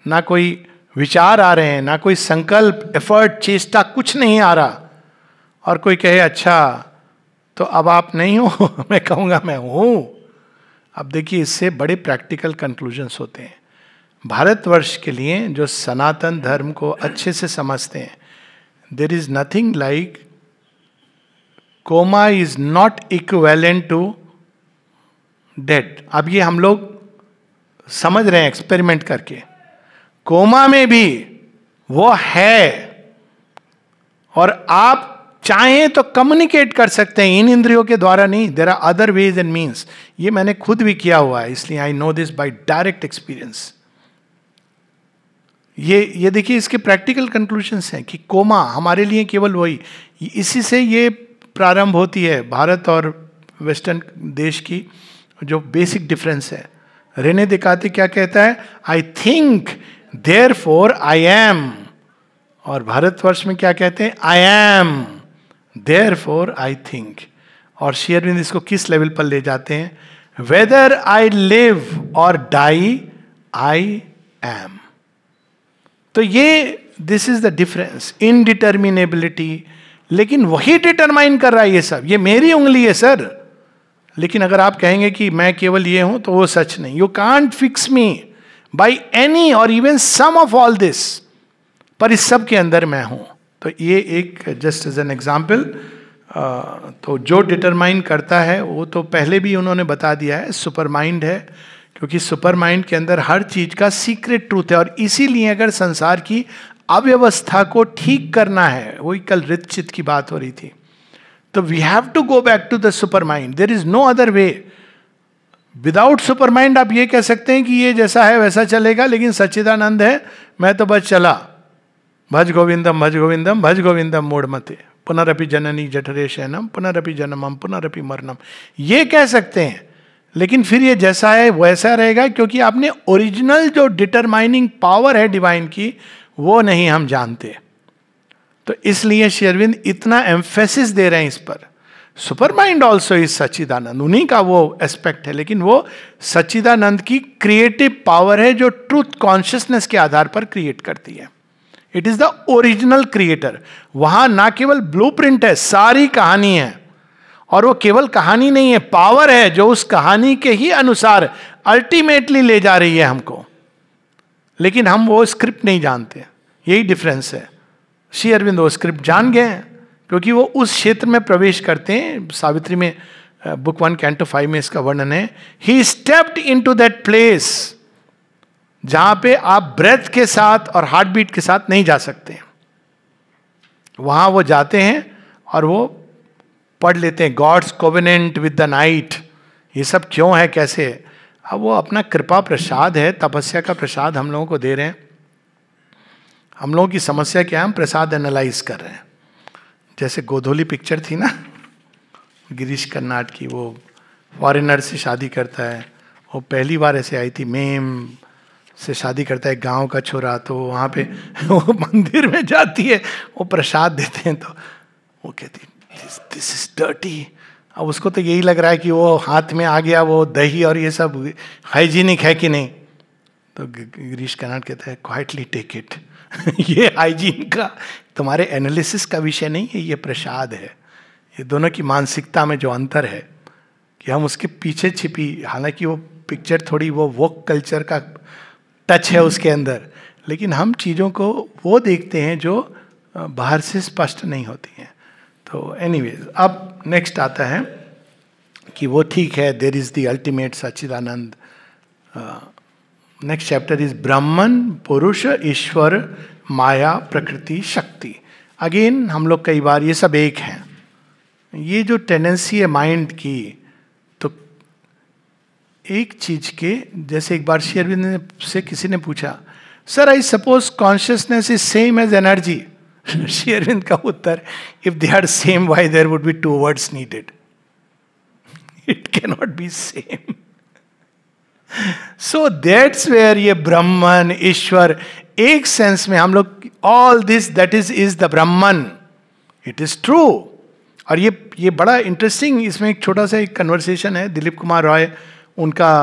ना कोई विचार आ रहे हैं, ना कोई संकल्प, एफर्ट, चेष्टा, कुछ नहीं आ रहा, और कोई कहे अच्छा तो अब आप नहीं हो, मैं कहूँगा मैं हूँ. अब देखिए, इससे बड़े प्रैक्टिकल कंक्लूजन्स होते हैं. भारतवर्ष के लिए जो सनातन धर्म को अच्छे से समझते हैं, there is nothing like coma is not equivalent to dead. अब ये हम लोग समझ रहे हैं एक्सपेरिमेंट करके. कोमा में भी वो है, और आप चाहें तो कम्युनिकेट कर सकते हैं इन इंद्रियों के द्वारा नहीं. There are other ways and means. ये मैंने खुद भी किया हुआ है, इसलिए I know this by direct experience. ये देखिए, इसके प्रैक्टिकल कंक्लूजन्स हैं कि कोमा हमारे लिए केवल वही. इसी से ये प्रारंभ होती है भारत और वेस्टर्न देश की जो बेसिक डिफरेंस है. रेने देकार्ते क्या कहता है? I think therefore I am. और भारतवर्ष में क्या कहते हैं? I am therefore I think. और श्री अरविंद इसको किस लेवल पर ले जाते हैं? वेदर आई लिव और डाई आई एम. तो ये दिस इज द डिफरेंस. इनडिटर्मिनेबिलिटी, लेकिन वही डिटरमाइन कर रहा है ये सब, ये मेरी उंगली है सर। लेकिन अगर आप कहेंगे कि मैं केवल ये हूं, तो वो सच नहीं। You can't fix me by any और even some of all this, पर इस सब के अंदर मैं हूं। तो ये एक जस्ट एज एन एग्जाम्पल। तो जो डिटरमाइन करता है वो तो पहले भी उन्होंने बता दिया है, सुपर माइंड है, क्योंकि सुपर माइंड के अंदर हर चीज का सीक्रेट ट्रूथ है। और इसीलिए अगर संसार की अव्यवस्था को ठीक करना है, वही कल ऋतचित की बात हो रही थी, तो we have to go back to the supermind, there is no other way. Without supermind आप ये कह सकते हैं कि ये जैसा है वैसा चलेगा, लेकिन सच्चिदानंद है, मैं तो बस चला, भज गोविंदम भज गोविंदम भज गोविंदम मूढ़मते, पुनरपि जननी जठरे शयनम पुनरपि जन्मम पुनरपि मरणम, ये कह सकते हैं। लेकिन फिर ये जैसा है वैसा रहेगा, क्योंकि आपने ओरिजिनल जो डिटरमाइनिंग पावर है डिवाइन की, वो नहीं हम जानते। तो इसलिए श्री अरविंद इतना एम्फेसिस दे रहे हैं इस पर। सुपर माइंड ऑल्सो इज सच्चिदानंद, उन्हीं का वो एस्पेक्ट है, लेकिन वो सच्चिदानंद की क्रिएटिव पावर है जो ट्रूथ कॉन्शियसनेस के आधार पर क्रिएट करती है। It is the original creator. वहां ना केवल ब्लूप्रिंट है, सारी कहानी है। और वो केवल कहानी नहीं है, पावर है जो उस कहानी के ही अनुसार अल्टीमेटली ले जा रही है हमको। लेकिन हम वो स्क्रिप्ट नहीं जानते, यही डिफरेंस है। श्री अरविंद वो स्क्रिप्ट जान गए हैं, क्योंकि वो उस क्षेत्र में प्रवेश करते हैं। सावित्री में बुक 1 कैंटो 5 में इसका वर्णन है, ही स्टेप्ड इनटू दैट प्लेस जहां पे आप ब्रेथ के साथ और हार्ट बीट के साथ नहीं जा सकते। वहां वो जाते हैं और वो पढ़ लेते हैं God's covenant with the night. ये सब क्यों है, कैसे है? अब वो अपना कृपा प्रसाद है, तपस्या का प्रसाद हम लोगों को दे रहे हैं। हम लोगों की समस्या क्या है, हम प्रसाद एनालाइज कर रहे हैं। जैसे गोधोली पिक्चर थी ना गिरीश कर्नाड की, वो फॉरेनर से शादी करता है, वो पहली बार ऐसे आई थी, मेम से शादी करता है, गांव का छोरा। तो वहाँ पे वो मंदिर में जाती है, वो प्रसाद देते हैं, तो वो कहती दिस इज डर्टी। अब उसको तो यही लग रहा है कि वो हाथ में आ गया वो दही और ये सब हाइजीनिक है कि नहीं। तो गिरीश कर्नाड कहता है क्वाइटली टेक इट ये हाइजीन का तुम्हारे एनालिसिस का विषय नहीं है, ये प्रसाद है। ये दोनों की मानसिकता में जो अंतर है कि हम उसके पीछे छिपी, हालांकि वो पिक्चर थोड़ी वो वोक कल्चर का टच है उसके अंदर, लेकिन हम चीज़ों को वो देखते हैं जो बाहर से स्पष्ट नहीं होती हैं। तो एनीवेज, अब नेक्स्ट आता है कि वो ठीक है, देर is the ultimate Sachchidanand. Next chapter is ब्राह्मण, पुरुष, ईश्वर, माया, प्रकृति, शक्ति। अगेन हम लोग कई बार ये सब एक हैं। ये जो टेंडेंसी है माइंड की, तो एक चीज के, जैसे एक बार श्री अरविंद से किसी ने पूछा, sir I suppose consciousness is same as energy. Shri Aurobindo का उत्तर, if they are same why there would be 2 words needed, it can not be same. So that's where ये ब्रह्मन, ईश्वर, एक सेंस में हम लोग all this that is the Brahman, it is true. और ये बड़ा इंटरेस्टिंग, इसमें एक छोटा सा एक कन्वर्सेशन है। दिलीप कुमार रॉय, उनका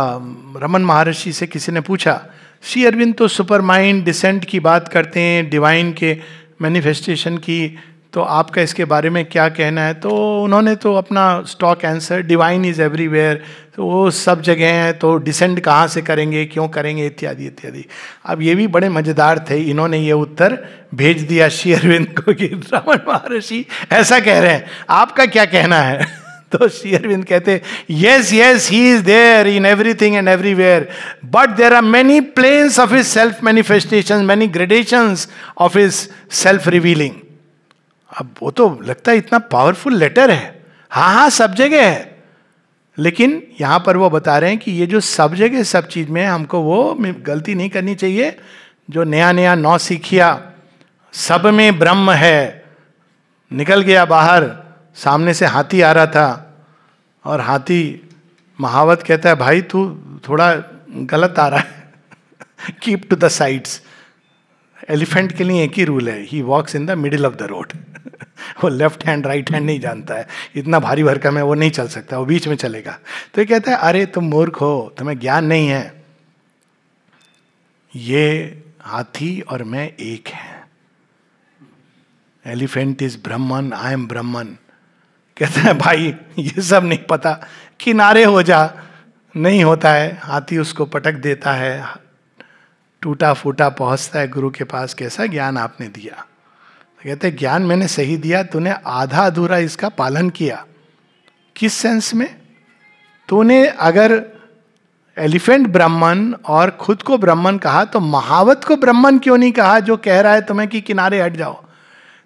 रमन महर्षि से किसी ने पूछा, श्री अरविंद तो सुपर माइंड डिसेंट की बात करते हैं, डिवाइन के मैनिफेस्टेशन की, तो आपका इसके बारे में क्या कहना है? तो उन्होंने तो अपना stock answer, divine is everywhere, तो वो सब जगह है, तो डिसेंड कहाँ से करेंगे, क्यों करेंगे, इत्यादि इत्यादि। अब ये भी बड़े मजेदार थे, इन्होंने ये उत्तर भेज दिया श्री अरविंद को कि रमन महर्षि ऐसा कह रहे हैं, आपका क्या कहना है? तो श्री अरविंद कहते, yes yes he is there in everything and everywhere, but there are many planes of his self manifestation, many gradations of his self revealing. अब वो तो लगता है इतना पावरफुल लेटर है, हाँ हाँ सब जगह है, लेकिन यहां पर वो बता रहे हैं कि ये जो सब जगह सब चीज में हमको वो गलती नहीं करनी चाहिए जो नया नया नौ सीखिया, सब में ब्रह्म है। निकल गया बाहर, सामने से हाथी आ रहा था और हाथी, महावत कहता है भाई तू थोड़ा गलत आ रहा है, keep to the sides. Elephant के लिए एक ही रूल है, he walks in the middle of the road. वो लेफ्ट हैंड राइट हैंड नहीं जानता है, इतना भारी भरकम है वो नहीं चल सकता, वो बीच में चलेगा। तो ये कहता है अरे तुम मूर्ख हो, तुम्हें ज्ञान नहीं है, ये हाथी और मैं एक हैं। Elephant is Brahman, I am Brahman. कहता है भाई ये सब नहीं पता, किनारे हो जा। नहीं होता है, हाथी उसको पटक देता है, टूटा फूटा पहुंचता है गुरु के पास। कैसा ज्ञान आपने दिया? तो कहते हैं ज्ञान मैंने सही दिया, तूने आधा अधूरा इसका पालन किया। किस सेंस में? तूने अगर एलिफेंट ब्राह्मण और खुद को ब्राह्मण कहा, तो महावत को ब्राह्मण क्यों नहीं कहा जो कह रहा है तुम्हें कि किनारे हट जाओ?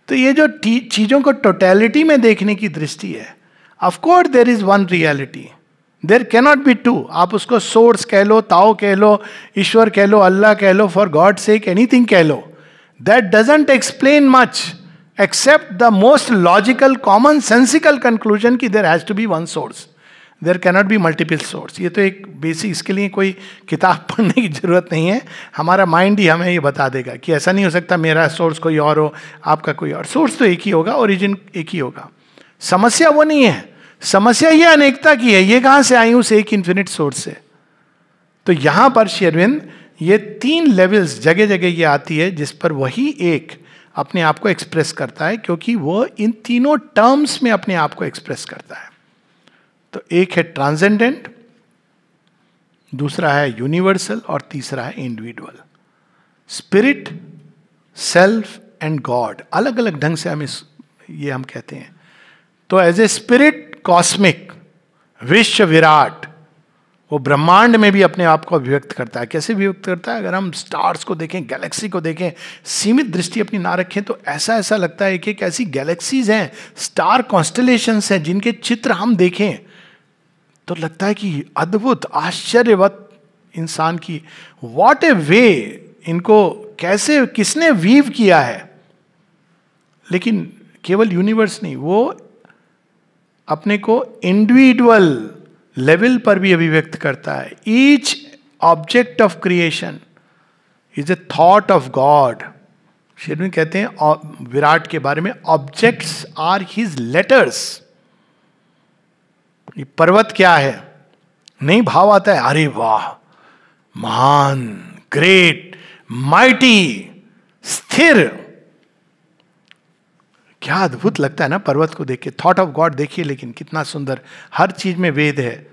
तो ये जो चीजों को टोटलिटी में देखने की दृष्टि है, of course there is one reality, there can not be two. आप उसको सोर्स कह लो, ताओ कह लो, ईश्वर कह लो, अल्लाह कह लो, फॉर गॉड सेक एनीथिंग कह लो, that doesn't explain much except the most logical common sensical conclusion कि there has to be one source, there cannot be multiple source. ये तो एक बेसिक, इसके लिए कोई किताब पढ़ने की जरूरत नहीं है, हमारा माइंड ही हमें ये बता देगा कि ऐसा नहीं हो सकता मेरा सोर्स कोई और हो, आपका कोई और। सोर्स तो एक ही होगा, ओरिजिन एक ही होगा। समस्या वो नहीं है, समस्या ये अनेकता की है। ये कहां से आई? उस एक इन्फिनिट सोर्स से। तो यहां पर श्री अरविंद ये 3 लेवल्स जगह जगह ये आती है जिस पर वही एक अपने आप को एक्सप्रेस करता है, क्योंकि वो इन तीनों टर्म्स में अपने आप को एक्सप्रेस करता है। तो एक है ट्रांसेंडेंट, दूसरा है यूनिवर्सल, और तीसरा है individual. Spirit, self and God, अलग अलग ढंग से ये हम कहते हैं। तो एज ए स्पिरिट कॉस्मिक, विश्व विराट, वो ब्रह्मांड में भी अपने आप को अभिव्यक्त करता है। कैसे अभिव्यक्त करता है? अगर हम स्टार्स को देखें, गैलेक्सी को देखें, सीमित दृष्टि अपनी ना रखें, तो ऐसा लगता है कि एक ऐसी गैलेक्सीज हैं, स्टार कॉन्स्टलेशंस हैं, जिनके चित्र हम देखें तो लगता है कि अद्भुत, आश्चर्यवत इंसान की, व्हाट ए वे, इनको कैसे किसने वीव किया है। लेकिन केवल यूनिवर्स नहीं, वो अपने को इंडिविजुअल लेवल पर भी अभिव्यक्त करता है। Each object of creation is a thought of God. Sherwin कहते हैं विराट के बारे में, ऑब्जेक्ट्स आर हिज लेटर्स। ये पर्वत क्या है? नहीं भाव आता है, अरे वाह, महान, ग्रेट, माइटी, स्थिर। क्या अद्भुत लगता है ना पर्वत को देख के। थॉट ऑफ गॉड देखिए, लेकिन कितना सुंदर, हर चीज में वेद है।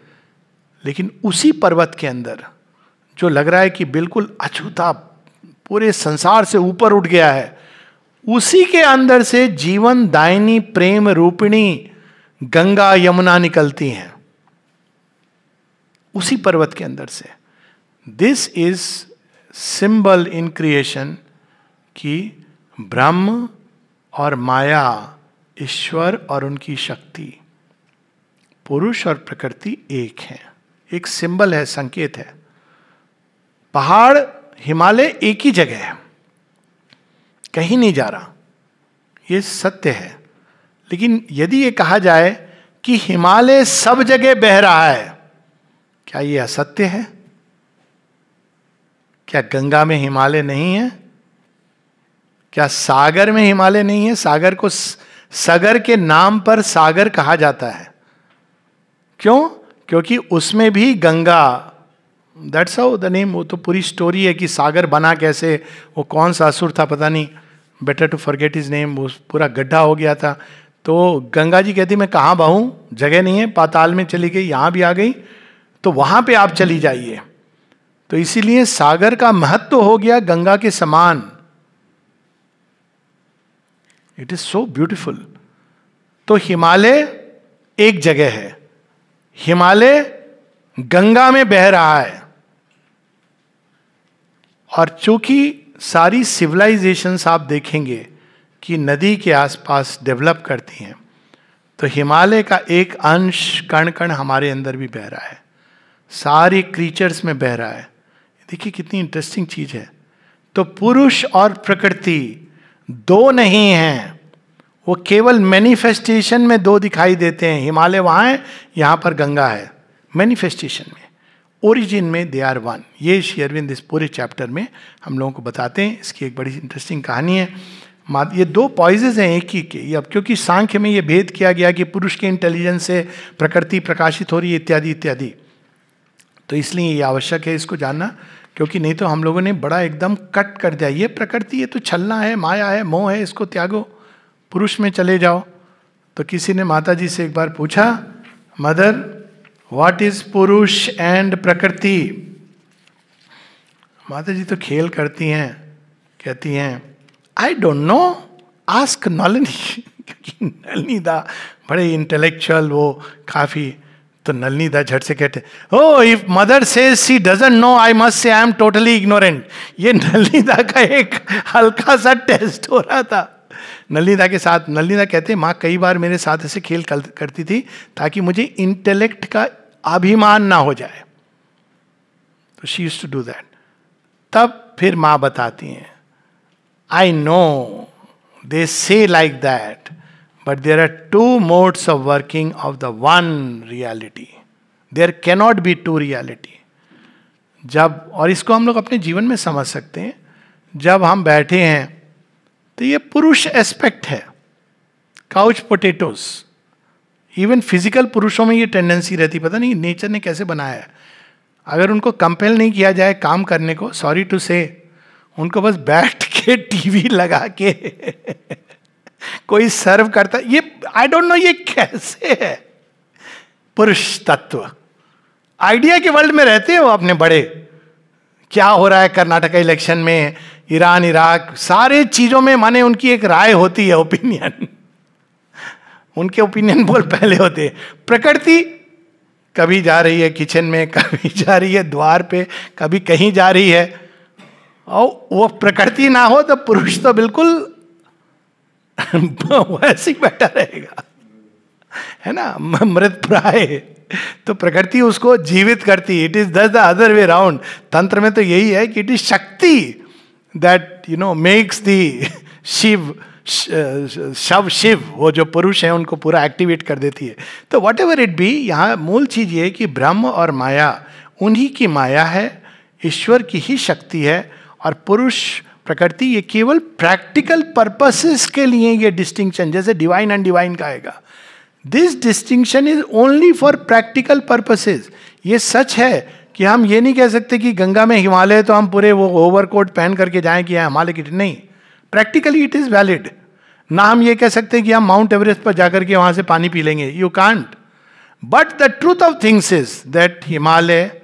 लेकिन उसी पर्वत के अंदर जो लग रहा है कि बिल्कुल अछूता, पूरे संसार से ऊपर उठ गया है, उसी के अंदर से जीवन दायिनी प्रेम रूपिणी गंगा यमुना निकलती हैं, उसी पर्वत के अंदर से। This is symbol in creation कि ब्रह्म और माया, ईश्वर और उनकी शक्ति, पुरुष और प्रकृति एक है। एक सिंबल है, संकेत है। पहाड़, हिमालय एक ही जगह है, कहीं नहीं जा रहा, ये सत्य है। लेकिन यदि ये कहा जाए कि हिमालय सब जगह बह रहा है, क्या ये असत्य है? क्या गंगा में हिमालय नहीं है? क्या सागर में हिमालय नहीं है? सागर को सगर के नाम पर सागर कहा जाता है। क्यों? क्योंकि उसमें भी Ganga, that's how the name. वो तो पूरी स्टोरी है कि सागर बना कैसे, वो कौन सा असुर था पता नहीं, better to forget his name, वो पूरा गड्ढा हो गया था। तो गंगा जी कहती मैं कहाँ बहूं, जगह नहीं है, पाताल में चली गई, यहां भी आ गई, तो वहां पे आप चली जाइए। तो इसीलिए सागर का महत्व हो गया गंगा के समान। It is so beautiful. तो हिमालय एक जगह है, हिमालय गंगा में बह रहा है। और चूंकि सारी सिविलाइजेशंस आप देखेंगे कि नदी के आसपास डेवलप करती हैं, तो हिमालय का एक अंश, कण कण हमारे अंदर भी बह रहा है, सारी क्रीचर्स में बह रहा है। देखिए कितनी इंटरेस्टिंग चीज है। तो पुरुष और प्रकृति दो नहीं हैं, वो केवल मैनिफेस्टेशन में दो दिखाई देते हैं। हिमालय वहां है, यहां पर गंगा है, मैनिफेस्टेशन में। ओरिजिन में दे आर वन। ये श्री अरविंद इस पूरे चैप्टर में हम लोगों को बताते हैं। इसकी एक बड़ी इंटरेस्टिंग कहानी है। ये दो पॉइजेस हैं एक ही के। अब क्योंकि सांख्य में ये भेद किया गया कि पुरुष के इंटेलिजेंस से प्रकृति प्रकाशित हो रही है इत्यादि इत्यादि, तो इसलिए ये आवश्यक है इसको जानना, क्योंकि नहीं तो हम लोगों ने बड़ा एकदम कट कर दिया, ये प्रकृति, ये तो छलना है, माया है, मोह है, इसको त्यागो। पुरुष में चले जाओ तो किसी ने माता जी से एक बार पूछा, मदर व्हाट इज पुरुष एंड प्रकृति? माता जी तो खेल करती हैं, कहती हैं I don't know, ask Nalini. क्योंकि नलिनी दा बड़े इंटेलेक्चुअल, वो काफी, तो नलिनी दा झट से कहते, oh if mother says she doesn't know I must say I am totally ignorant. ये नलिनी दा का एक हल्का सा टेस्ट हो रहा था नलिनी दा के साथ। नलिनी दा कहते हैं, माँ कई बार मेरे साथ ऐसे खेल करती थी ताकि मुझे इंटेलेक्ट का अभिमान ना हो जाए, तो she used to do that. तब फिर माँ बताती हैं, I know they say like that, but there are two modes of working of the one reality. There cannot be two reality. जब, और इसको हम लोग अपने जीवन में समझ सकते हैं, जब हम बैठे हैं तो ये पुरुष एस्पेक्ट है, काउच पोटेटोस। इवन फिजिकल पुरुषों में ये टेंडेंसी रहती, पता नहीं नेचर ने कैसे बनाया है। अगर उनको कंपेल नहीं किया जाए काम करने को, सॉरी टू से, उनको बस बैठ के टीवी लगा के कोई सर्व करता, ये आई डोंट नो ये कैसे है। पुरुष तत्व आइडिया के वर्ल्ड में रहते हो अपने बड़े, क्या हो रहा है कर्नाटका इलेक्शन में, ईरान इराक, सारे चीजों में माने उनकी एक राय होती है, ओपिनियन। उनके ओपिनियन बोल पहले होते। प्रकृति कभी जा रही है किचन में, कभी जा रही है द्वार पे, कभी कहीं जा रही है, और वो प्रकृति ना हो तो पुरुष तो बिल्कुल वैसे ही बैठा रहेगा, है ना, मृत प्राय। तो प्रकृति उसको जीवित करती। It is the other way round. तंत्र में तो यही है कि इट इज शक्ति दैट मेक्स द शिव शव शिव, वो जो पुरुष हैं उनको पूरा एक्टिवेट कर देती है। तो वट एवर इट बी, यहाँ मूल चीज ये कि ब्रह्म और माया उन्हीं की माया है, ईश्वर की ही शक्ति है, और पुरुष प्रकृति ये केवल प्रैक्टिकल पर्पसेस के लिए ये डिस्टिंक्शन, जैसे डिवाइन एंड डिवाइन का आएगा, this distinction is only for practical purposes. ये सच है कि हम ये नहीं कह सकते कि गंगा में हिमालय तो हम पूरे वो ओवरकोट पहन करके जाएं कि हिमालय की, नहीं, प्रैक्टिकली इट इज वैलिड। ना हम ये कह सकते कि हम माउंट एवरेस्ट पर जाकर के वहां से पानी पी लेंगे, you can't. But the truth of things is that Himalaya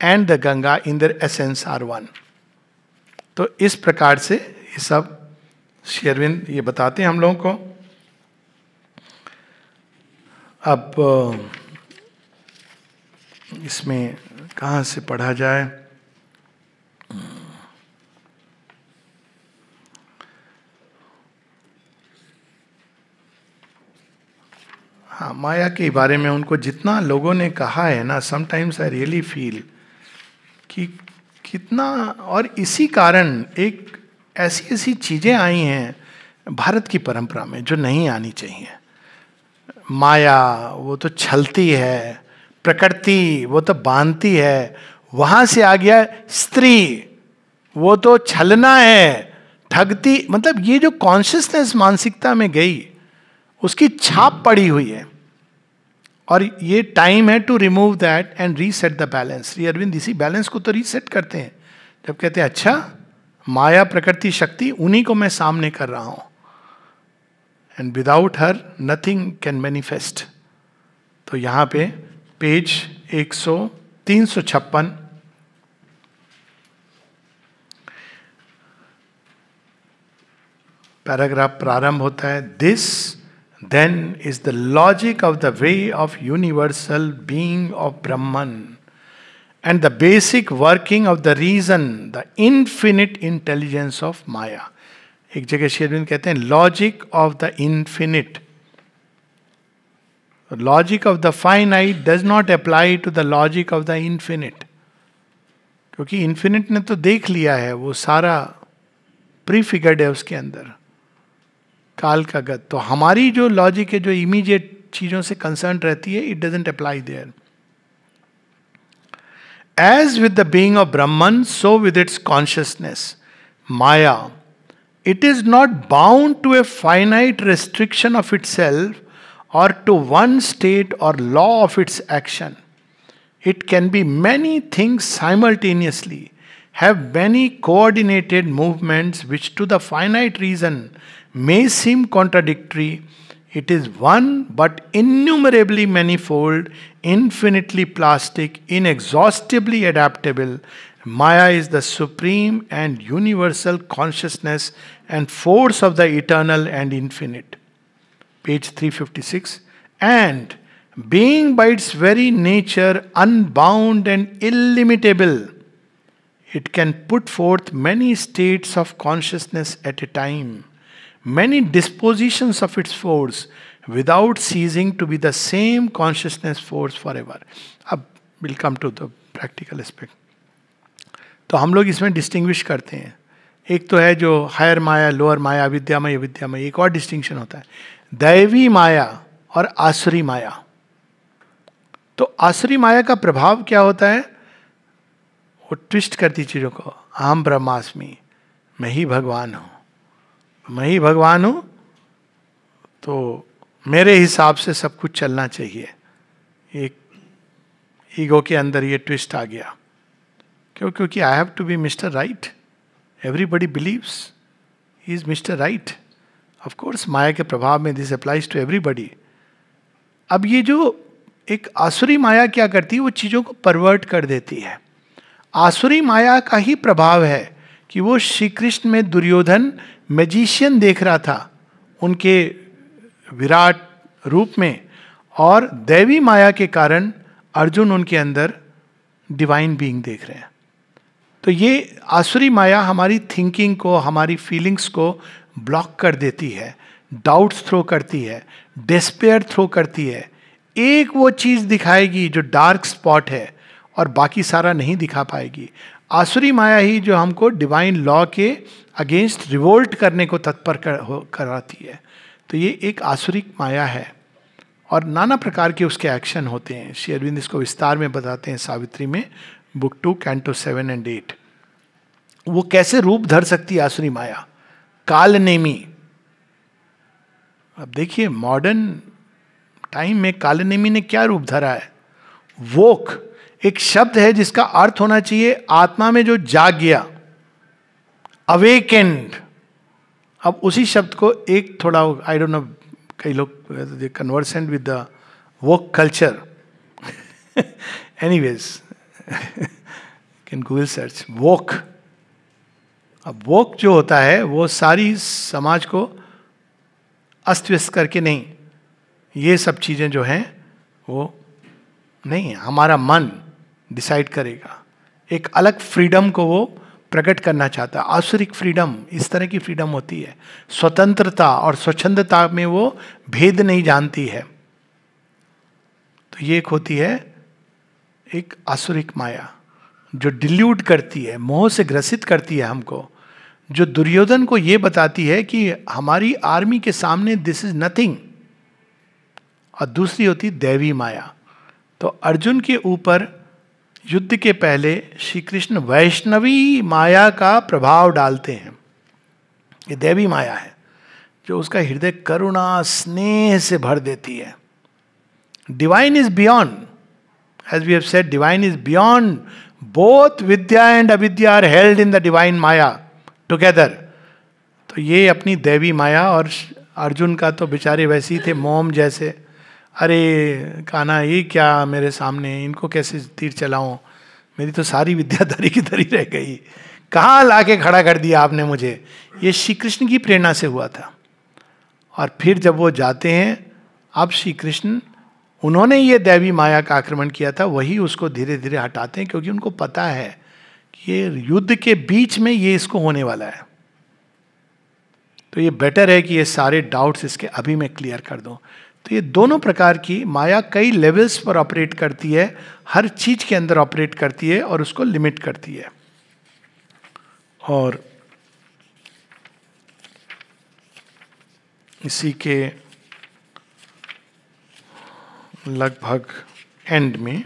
and the Ganga in their essence are one. तो इस प्रकार से ये सब श्री अरविंद ये बताते हैं हम लोगों को। अब इसमें कहाँ से पढ़ा जाए? हाँ, माया के बारे में उनको जितना लोगों ने कहा है ना, समटाइम्स आई रियली फील कि कितना, और इसी कारण एक ऐसी ऐसी चीजें आई हैं भारत की परंपरा में जो नहीं आनी चाहिए। माया वो तो छलती है, प्रकृति वो तो बांधती है, वहां से आ गया स्त्री वो तो छलना है, ठगती, मतलब ये जो कॉन्शियसनेस मानसिकता में गई उसकी छाप पड़ी हुई है। और ये टाइम है to remove that and reset the balance. Shri Aurobindo इसी बैलेंस को तो रीसेट करते हैं जब कहते हैं अच्छा माया प्रकृति शक्ति उन्हीं को मैं सामने कर रहा हूं, and without her nothing can manifest. तो यहां पे पेज 356 पैराग्राफ प्रारंभ होता है, this then is the logic of the way of universal being of Brahman and the basic working of the reason, the infinite intelligence of Maya. एक जगह श्री अरविंद कहते हैं logic of the infinite. Logic of the finite does not apply to the logic of the infinite. क्योंकि infinite ने तो देख लिया है, वो सारा प्रीफिगर्ड है उसके अंदर, काल का गत। तो हमारी जो लॉजिक है जो इमीडिएट चीजों से कंसर्न रहती है, it doesn't apply there. As with the being of Brahman so with its consciousness Maya, it is not bound to a finite restriction of itself or to one state or law of its action. It can be many things simultaneously, have many coordinated movements which to the finite reason may seem contradictory, it is one but innumerably manifold, infinitely plastic, inexhaustibly adaptable. Maya is the supreme and universal consciousness and force of the eternal and infinite. Page 356. And being by its very nature unbound and illimitable, it can put forth many states of consciousness at a time, many dispositions of its force, without ceasing to be the same consciousness force forever. अब we'll come to the practical aspect. तो हम लोग इसमें distinguish करते हैं, एक तो है जो हायर माया, लोअर माया, अविद्यामय, विद्यामय, एक और डिस्टिंक्शन होता है दैवी माया और आसुरी माया. तो आसुरी माया का प्रभाव क्या होता है? वो ट्विस्ट करती चीजों को. अहम ब्रह्मास्मि, मैं ही भगवान हूं, मैं ही भगवान हूं, तो मेरे हिसाब से सब कुछ चलना चाहिए. एक ईगो के अंदर ये ट्विस्ट आ गया. क्यों? क्योंकि I have to be mister right. Everybody believes he is mister right. Of course माया के प्रभाव में दिस अप्लाइज टू एवरीबडी. अब ये जो एक आसुरी माया क्या करती है, वो चीजों को परवर्ट कर देती है. आसुरी माया का ही प्रभाव है कि वो श्री कृष्ण में दुर्योधन मैजिशियन देख रहा था उनके विराट रूप में, और दैवी माया के कारण अर्जुन उनके अंदर डिवाइन बीइंग देख रहे हैं. तो ये आसुरी माया हमारी थिंकिंग को, हमारी फीलिंग्स को ब्लॉक कर देती है, डाउट्स थ्रो करती है, डिस्पेयर थ्रो करती है. एक वो चीज दिखाएगी जो डार्क स्पॉट है और बाकी सारा नहीं दिखा पाएगी. आसुरी माया ही जो हमको डिवाइन लॉ के अगेंस्ट रिवोल्ट करने को तत्पर कराती है. तो ये एक आसुरिक माया है और नाना प्रकार के उसके एक्शन होते हैं. श्री अरविंद इसको विस्तार में बताते हैं सावित्री में, बुक 2 कैंटो 7 and 8. वो कैसे रूप धर सकती है आसुरी माया? कालनेमी. अब देखिए मॉडर्न टाइम में कालनेमी ने क्या रूप धरा है? वोक एक शब्द है जिसका अर्थ होना चाहिए आत्मा में जो जाग गया, अवेकेंड. अब उसी शब्द को एक थोड़ा, आई डोंट नो, कई लोग conversant with the woke culture. Anyways can Google search woke. अब वोक जो होता है वो सारी समाज को अस्त व्यस्त करके नहीं, ये सब चीजें जो हैं वो नहीं, हमारा मन डिसाइड करेगा. एक अलग फ्रीडम को वो प्रकट करना चाहता है. आसुरिक फ्रीडम इस तरह की फ्रीडम होती है, स्वतंत्रता और स्वच्छंदता में वो भेद नहीं जानती है. तो ये एक होती है एक आसुरिक माया जो डिल्यूट करती है, मोह से ग्रसित करती है हमको, जो दुर्योधन को ये बताती है कि हमारी आर्मी के सामने दिस इज नथिंग. और दूसरी होती दैवी माया. तो अर्जुन के ऊपर युद्ध के पहले श्री कृष्ण वैष्णवी माया का प्रभाव डालते हैं. ये दैवी माया है जो उसका हृदय करुणा स्नेह से भर देती है. Divine is beyond, as we have said, divine is beyond. Both vidya and avidya are held in the divine maya together. तो ये अपनी दैवी माया, और अर्जुन का तो बेचारे वैसे ही थे मोम जैसे. अरे कान्हा ये क्या मेरे सामने, इनको कैसे तीर चलाऊं, मेरी तो सारी विद्या धरी की धरी रह गई, कहाँ लाके खड़ा कर दिया आपने मुझे. ये श्री कृष्ण की प्रेरणा से हुआ था. और फिर जब वो जाते हैं, अब श्री कृष्ण, उन्होंने ये दैवी माया का आक्रमण किया था, वही उसको धीरे धीरे हटाते हैं, क्योंकि उनको पता है कि ये युद्ध के बीच में ये इसको होने वाला है. तो ये बेटर है कि ये सारे डाउट्स इसके अभी मैं क्लियर कर दूं. तो ये दोनों प्रकार की माया कई लेवल्स पर ऑपरेट करती है, हर चीज के अंदर ऑपरेट करती है और उसको लिमिट करती है. और इसी के लगभग एंड में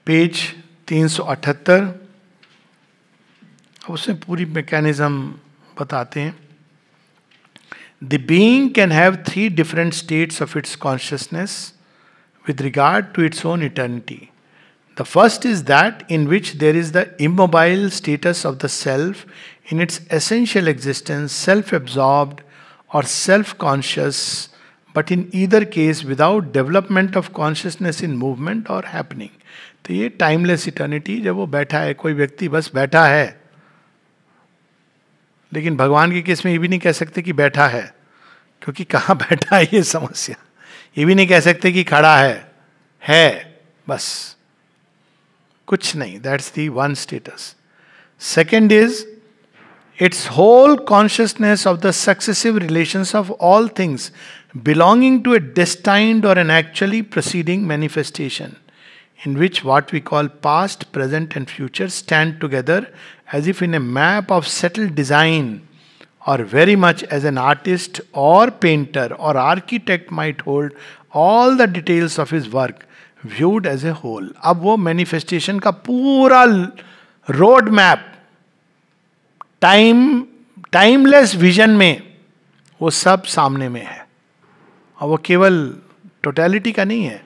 पेज 378, उसमें पूरी मैकेनिज्म बताते हैं. The being can have 3 different states of its consciousness with regard to its own eternity. The first is that in which there is the immobile status of the self in its essential existence, self absorbed or self conscious, but in either case without development of consciousness in movement or happening. तो ये timeless eternity, जब वो बैठा है, कोई व्यक्ति बस बैठा है, लेकिन भगवान के केस में ये भी नहीं कह सकते कि बैठा है, क्योंकि कहाँ बैठा है ये समस्या. ये भी नहीं कह सकते कि खड़ा है बस कुछ नहीं. That's the one status. Second is its whole consciousness of the successive relations of all things belonging to a destined or an actually proceeding manifestation, in which what we call past, present and future stand together as if in a map of settled design, or very much as an artist or painter or architect might hold all the details of his work viewed as a whole. अब वो manifestation का पूरा road map timeless vision में वो सब सामने में है. और वो केवल टोटलिटी का नहीं है,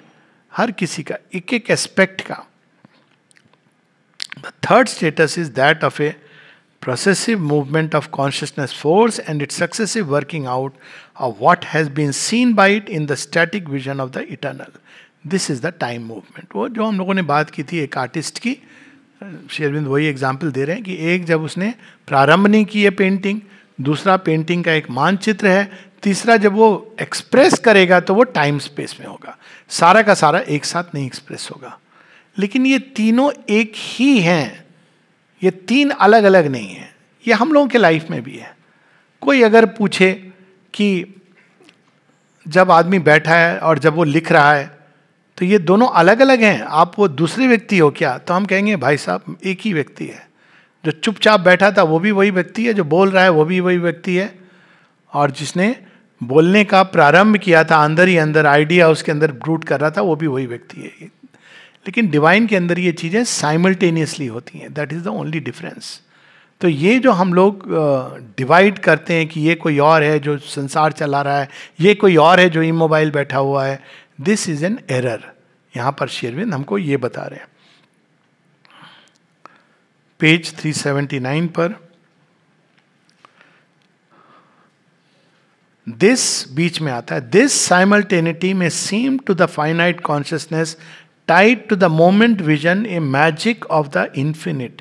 हर किसी का, एक एक एस्पेक्ट का. The third status is that of A processive movement of consciousness force and its successive working out of what has been seen by it in the static vision of the eternal. This is the time movement. वो जो हम लोगों ने बात की थी एक artist की, श्री अरविंद वही एग्जाम्पल दे रहे हैं कि एक जब उसने प्रारंभ नहीं की है पेंटिंग, दूसरा पेंटिंग का एक मानचित्र है, तीसरा जब वो एक्सप्रेस करेगा तो वो टाइम स्पेस में होगा, सारा का सारा एक साथ नहीं एक्सप्रेस होगा. लेकिन ये तीनों एक ही हैं, ये तीन अलग अलग नहीं हैं. ये हम लोगों के लाइफ में भी है. कोई अगर पूछे कि जब आदमी बैठा है और जब वो लिख रहा है तो ये दोनों अलग अलग हैं, आप वो दूसरे व्यक्ति हो क्या, तो हम कहेंगे भाई साहब एक ही व्यक्ति है. जो चुपचाप बैठा था वो भी वही व्यक्ति है, जो बोल रहा है वो भी वही व्यक्ति है, और जिसने बोलने का प्रारंभ किया था, अंदर ही अंदर आइडिया उसके अंदर ब्रूट कर रहा था, वो भी वही व्यक्ति है. लेकिन डिवाइन के अंदर ये चीज़ें साइमल्टेनियसली होती हैं. That is the only difference. तो ये जो हम लोग डिवाइड करते हैं कि ये कोई और है जो संसार चला रहा है, ये कोई और है जो इमोबाइल बैठा हुआ है, दिस इज एन एरर. यहां पर श्री अरविंद हमको ये बता रहे हैं. पेज 379 पर दिस बीच में आता है. दिस साइमल्टेनिटी में seem to the finite consciousness tied to the moment vision a magic of the infinite,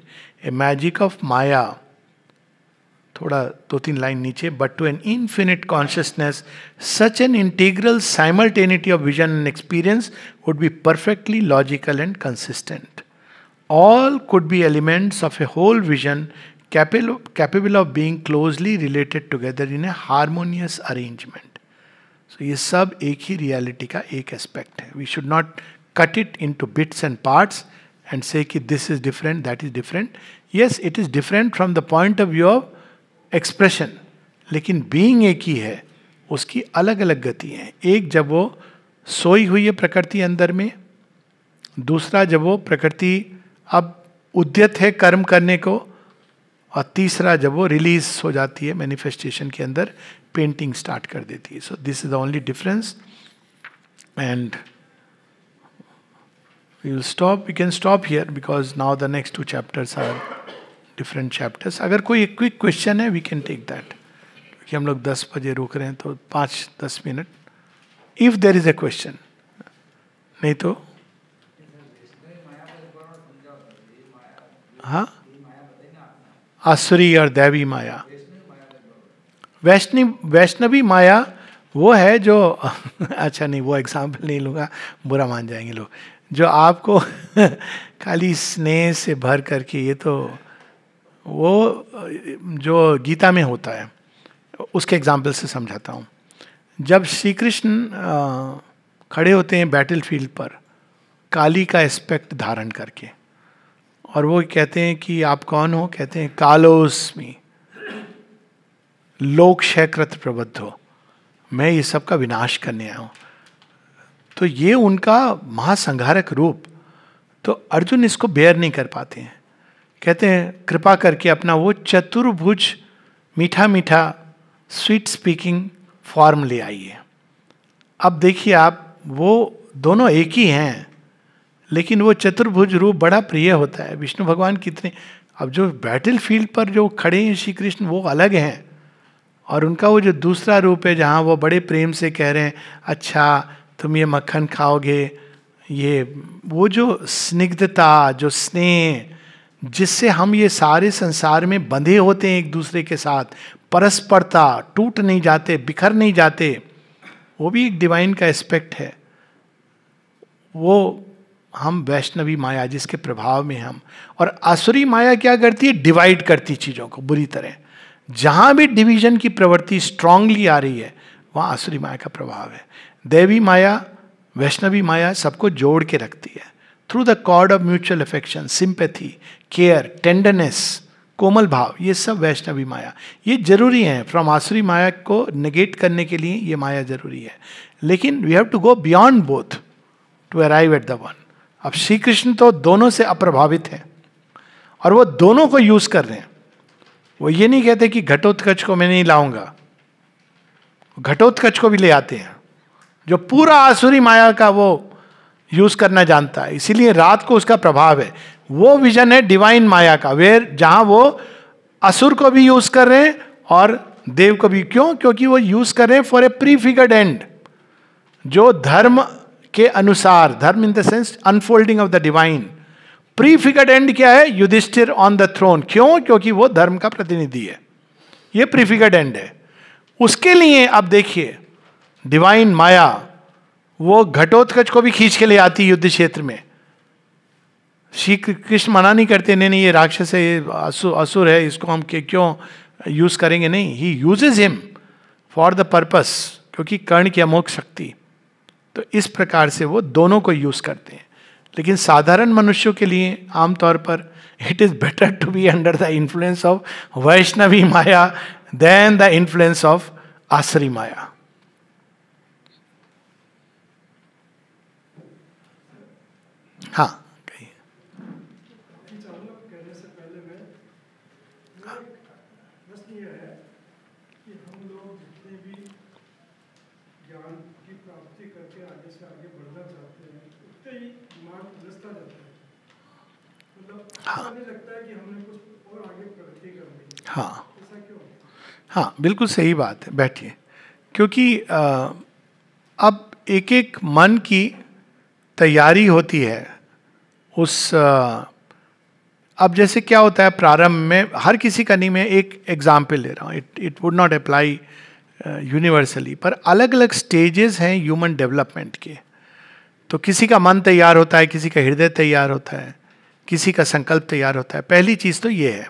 a magic of Maya. थोड़ा 2-3 लाइन नीचे. But to an infinite consciousness, such an integral simultaneity of vision and experience would be perfectly logical and consistent. All could be elements of a whole vision capable of being closely related together in a harmonious arrangement. So ये सब एक ही reality का एक aspect है. We should not cut it into bits and parts and say कि this is different, that is different. Yes, it is different from the point of view of expression. लेकिन being एक ही है, उसकी अलग अलग गति है. एक जब वो सोई हुई है प्रकृति अंदर में, दूसरा जब वो प्रकृति अब उद्यत है कर्म करने को, और तीसरा जब वो रिलीज हो जाती है मैनिफेस्टेशन के अंदर, पेंटिंग स्टार्ट कर देती है. So this is the only difference. And we will stop. We can stop here because now the next 2 chapters are different chapters. अगर कोई एक क्विक क्वेश्चन है we can take that. क्योंकि हम लोग 10 बजे रुक रहे हैं तो 5-10 minute. If there is a question. नहीं तो हाँ, आसुरी और दैवी माया. वैष्णवी माया वो है जो अच्छा नहीं, वो एग्जाम्पल नहीं लूँगा, बुरा मान जाएंगे लोग. जो आपको खाली स्नेह से भर करके, ये तो वो जो गीता में होता है उसके एग्जाम्पल से समझाता हूँ. जब श्री कृष्ण खड़े होते हैं बैटल फील्ड पर काली का एस्पेक्ट धारण करके, और वो कहते हैं कि आप कौन हो, कहते हैं कालोस्मि लोक क्षयकृत प्रबद्धो, मैं ये सब का विनाश करने आया हूँ. तो ये उनका महासंहारक रूप. तो अर्जुन इसको बेयर नहीं कर पाते हैं, कहते हैं कृपा करके अपना वो चतुर्भुज मीठा मीठा स्वीट स्पीकिंग फॉर्म ले आइए. अब देखिए आप, वो दोनों एक ही हैं, लेकिन वो चतुर्भुज रूप बड़ा प्रिय होता है। विष्णु भगवान कितने, अब जो बैटल फील्ड पर जो खड़े हैं श्री कृष्ण वो अलग हैं, और उनका वो जो दूसरा रूप है जहाँ वो बड़े प्रेम से कह रहे हैं अच्छा तुम ये मक्खन खाओगे, ये वो जो स्निग्धता, जो स्नेह जिससे हम ये सारे संसार में बंधे होते हैं एक दूसरे के साथ, परस्परता, टूट नहीं जाते, बिखर नहीं जाते, वो भी एक डिवाइन का एस्पेक्ट है। वो हम वैष्णवी माया जिसके प्रभाव में हम, और आसुरी माया क्या करती है, डिवाइड करती चीजों को बुरी तरह। जहां भी डिवीजन की प्रवृत्ति स्ट्रांगली आ रही है वहां आसुरी माया का प्रभाव है। देवी माया, वैष्णवी माया सबको जोड़ के रखती है through the cord of mutual affection, sympathy, care, tenderness, कोमल भाव, ये सब वैष्णवी माया, ये जरूरी है। फ्रॉम आसुरी माया को नेगेट करने के लिए ये माया जरूरी है, लेकिन we have to go beyond both to arrive at the one. अब श्री कृष्ण तो दोनों से अप्रभावित हैं और वो दोनों को यूज कर रहे हैं। वो ये नहीं कहते कि घटोत्कच को मैं नहीं लाऊंगा, घटोत्कच को भी ले आते हैं जो पूरा आसुरी माया का वो यूज करना जानता है, इसीलिए रात को उसका प्रभाव है। वो विजन है डिवाइन माया का, वेर जहां वो असुर को भी यूज कर रहे हैं और देव को भी। क्यों? क्योंकि वो यूज कर रहे हैं फॉर ए प्रीफिगर्ड एंड, जो धर्म के अनुसार, dharma in the sense unfolding of the divine. Prefigured and क्या है? Yudhishthira on the throne. क्यों? क्योंकि वो धर्म का प्रतिनिधि है, ये प्रीफिगर्ड एंड है। उसके लिए अब देखिए डिवाइन माया वो घटोत्कच को भी खींच के ले आती है युद्ध क्षेत्र में। श्री कृष्ण मना नहीं करते, नहीं नहीं ये राक्षस है, ये असुर है, इसको हम क्यों यूज करेंगे, नहीं, he uses him for the purpose, क्योंकि कर्ण की अमोघ शक्ति। तो इस प्रकार से वो दोनों को यूज करते हैं। लेकिन साधारण मनुष्यों के लिए आमतौर पर it is better to be under the influence of Vaishnavi Maya than the influence of Asuri Maya. हाँ, हाँ हाँ, बिल्कुल सही बात है। बैठिए, क्योंकि अब एक एक मन की तैयारी होती है उस अब जैसे क्या होता है प्रारंभ में, हर किसी का नहीं, मैं एक एग्जाम्पल ले रहा हूँ, it would not apply universally, पर अलग अलग स्टेजेस हैं ह्यूमन डेवलपमेंट के। तो किसी का मन तैयार होता है, किसी का हृदय तैयार होता है, किसी का संकल्प तैयार होता है। पहली चीज़ तो ये है,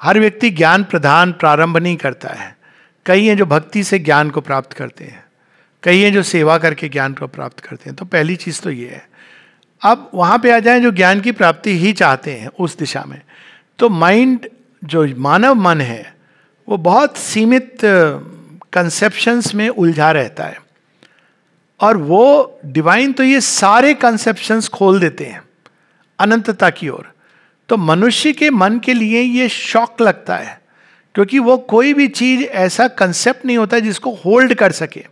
हर व्यक्ति ज्ञान प्रधान प्रारंभ नहीं करता है। कई हैं जो भक्ति से ज्ञान को प्राप्त करते हैं, कई हैं जो सेवा करके ज्ञान को प्राप्त करते हैं। तो पहली चीज़ तो ये है। अब वहाँ पे आ जाएं जो ज्ञान की प्राप्ति ही चाहते हैं उस दिशा में, तो माइंड, जो मानव मन है, वो बहुत सीमित कंसेप्शंस में उलझा रहता है, और वो डिवाइन तो ये सारे कंसेप्शंस खोल देते हैं अनंतता की ओर। तो मनुष्य के मन के लिए ये शॉक लगता है, क्योंकि वो कोई भी चीज ऐसा कंसेप्ट नहीं होता जिसको होल्ड कर सके।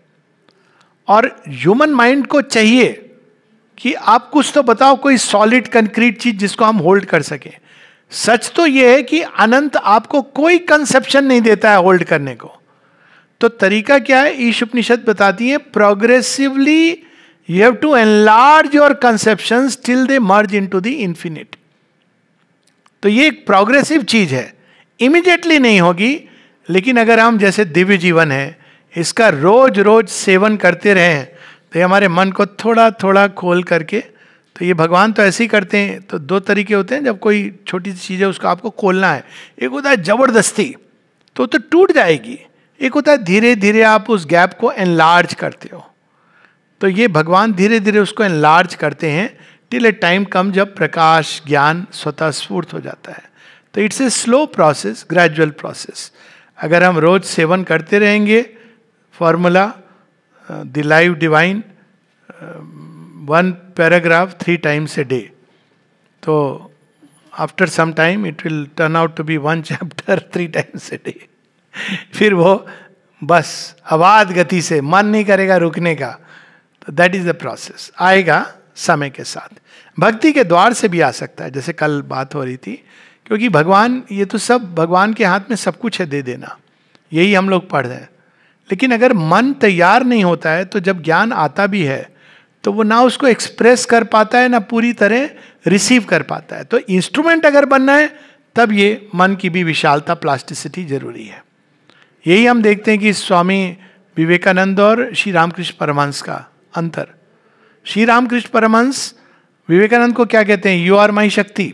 और ह्यूमन माइंड को चाहिए कि आप कुछ तो बताओ, कोई सॉलिड कंक्रीट चीज जिसको हम होल्ड कर सके। सच तो यह है कि अनंत आपको कोई कंसेप्शन नहीं देता है होल्ड करने को। तो तरीका क्या है? ईश उपनिषद बताती है, progressively you have to enlarge your conceptions till they merge into the infinite. तो ये एक प्रोग्रेसिव चीज है, इमीडिएटली नहीं होगी, लेकिन अगर हम, जैसे दिव्य जीवन है, इसका रोज रोज सेवन करते रहें तो ये हमारे मन को थोड़ा थोड़ा खोल करके, तो ये भगवान तो ऐसे ही करते हैं। तो दो तरीके होते हैं, जब कोई छोटी सी चीज़ है उसको आपको खोलना है। एक होता है जबरदस्ती, तो टूट जाएगी। एक होता है धीरे धीरे आप उस गैप को एनलार्ज करते हो। तो ये भगवान धीरे धीरे उसको एनलार्ज करते हैं टिल ए टाइम कम जब प्रकाश ज्ञान स्वतः स्फूर्त हो जाता है। तो it's a slow process, gradual process. अगर हम रोज सेवन करते रहेंगे formula the life divine, 1 paragraph 3 times a day, तो after some time it will turn out to be 1 chapter 3 times a day। फिर वो बस अबाध गति से, मन नहीं करेगा रुकने का। तो दैट इज द प्रोसेस। आएगा, समय के साथ। भक्ति के द्वार से भी आ सकता है, जैसे कल बात हो रही थी, क्योंकि भगवान, ये तो सब भगवान के हाथ में सब कुछ है दे देना, यही हम लोग पढ़ रहे हैं। लेकिन अगर मन तैयार नहीं होता है तो जब ज्ञान आता भी है तो वो ना उसको एक्सप्रेस कर पाता है, ना पूरी तरह रिसीव कर पाता है। तो इंस्ट्रूमेंट अगर बनना है तब ये मन की भी विशालता, प्लास्टिसिटी जरूरी है। यही हम देखते हैं कि स्वामी विवेकानंद और श्री रामकृष्ण परमहंस का अंतर। श्री रामकृष्ण परमहंस विवेकानंद को क्या कहते हैं? यू आर माई शक्ति।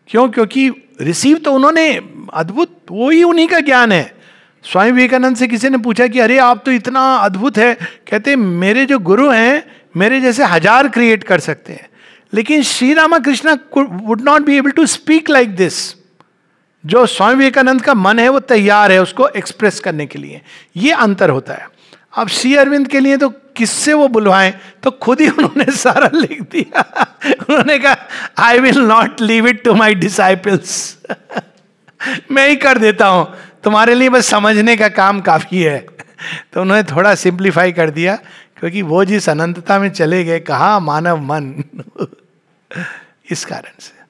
क्यों? क्योंकि रिसीव तो उन्होंने अद्भुत, वो ही उन्हीं का ज्ञान है। स्वामी विवेकानंद से किसी ने पूछा कि अरे आप तो इतना अद्भुत है, कहते मेरे जो गुरु हैं मेरे जैसे 1000 क्रिएट कर सकते हैं, लेकिन Shri Ramakrishna would not be able to speak like this. जो स्वामी विवेकानंद का मन है वो तैयार है उसको एक्सप्रेस करने के लिए। ये अंतर होता है। अब श्री अरविंद के लिए तो किससे वो बुलवाएं, तो खुद ही उन्होंने सारा लिख दिया। उन्होंने कहा I will not leave it to my disciples, मैं ही कर देता हूं, तुम्हारे लिए बस समझने का काम काफी है। तो उन्होंने थोड़ा सिंप्लीफाई कर दिया, क्योंकि वो जिस अनंतता में चले गए, कहा मानव मन, इस कारण से।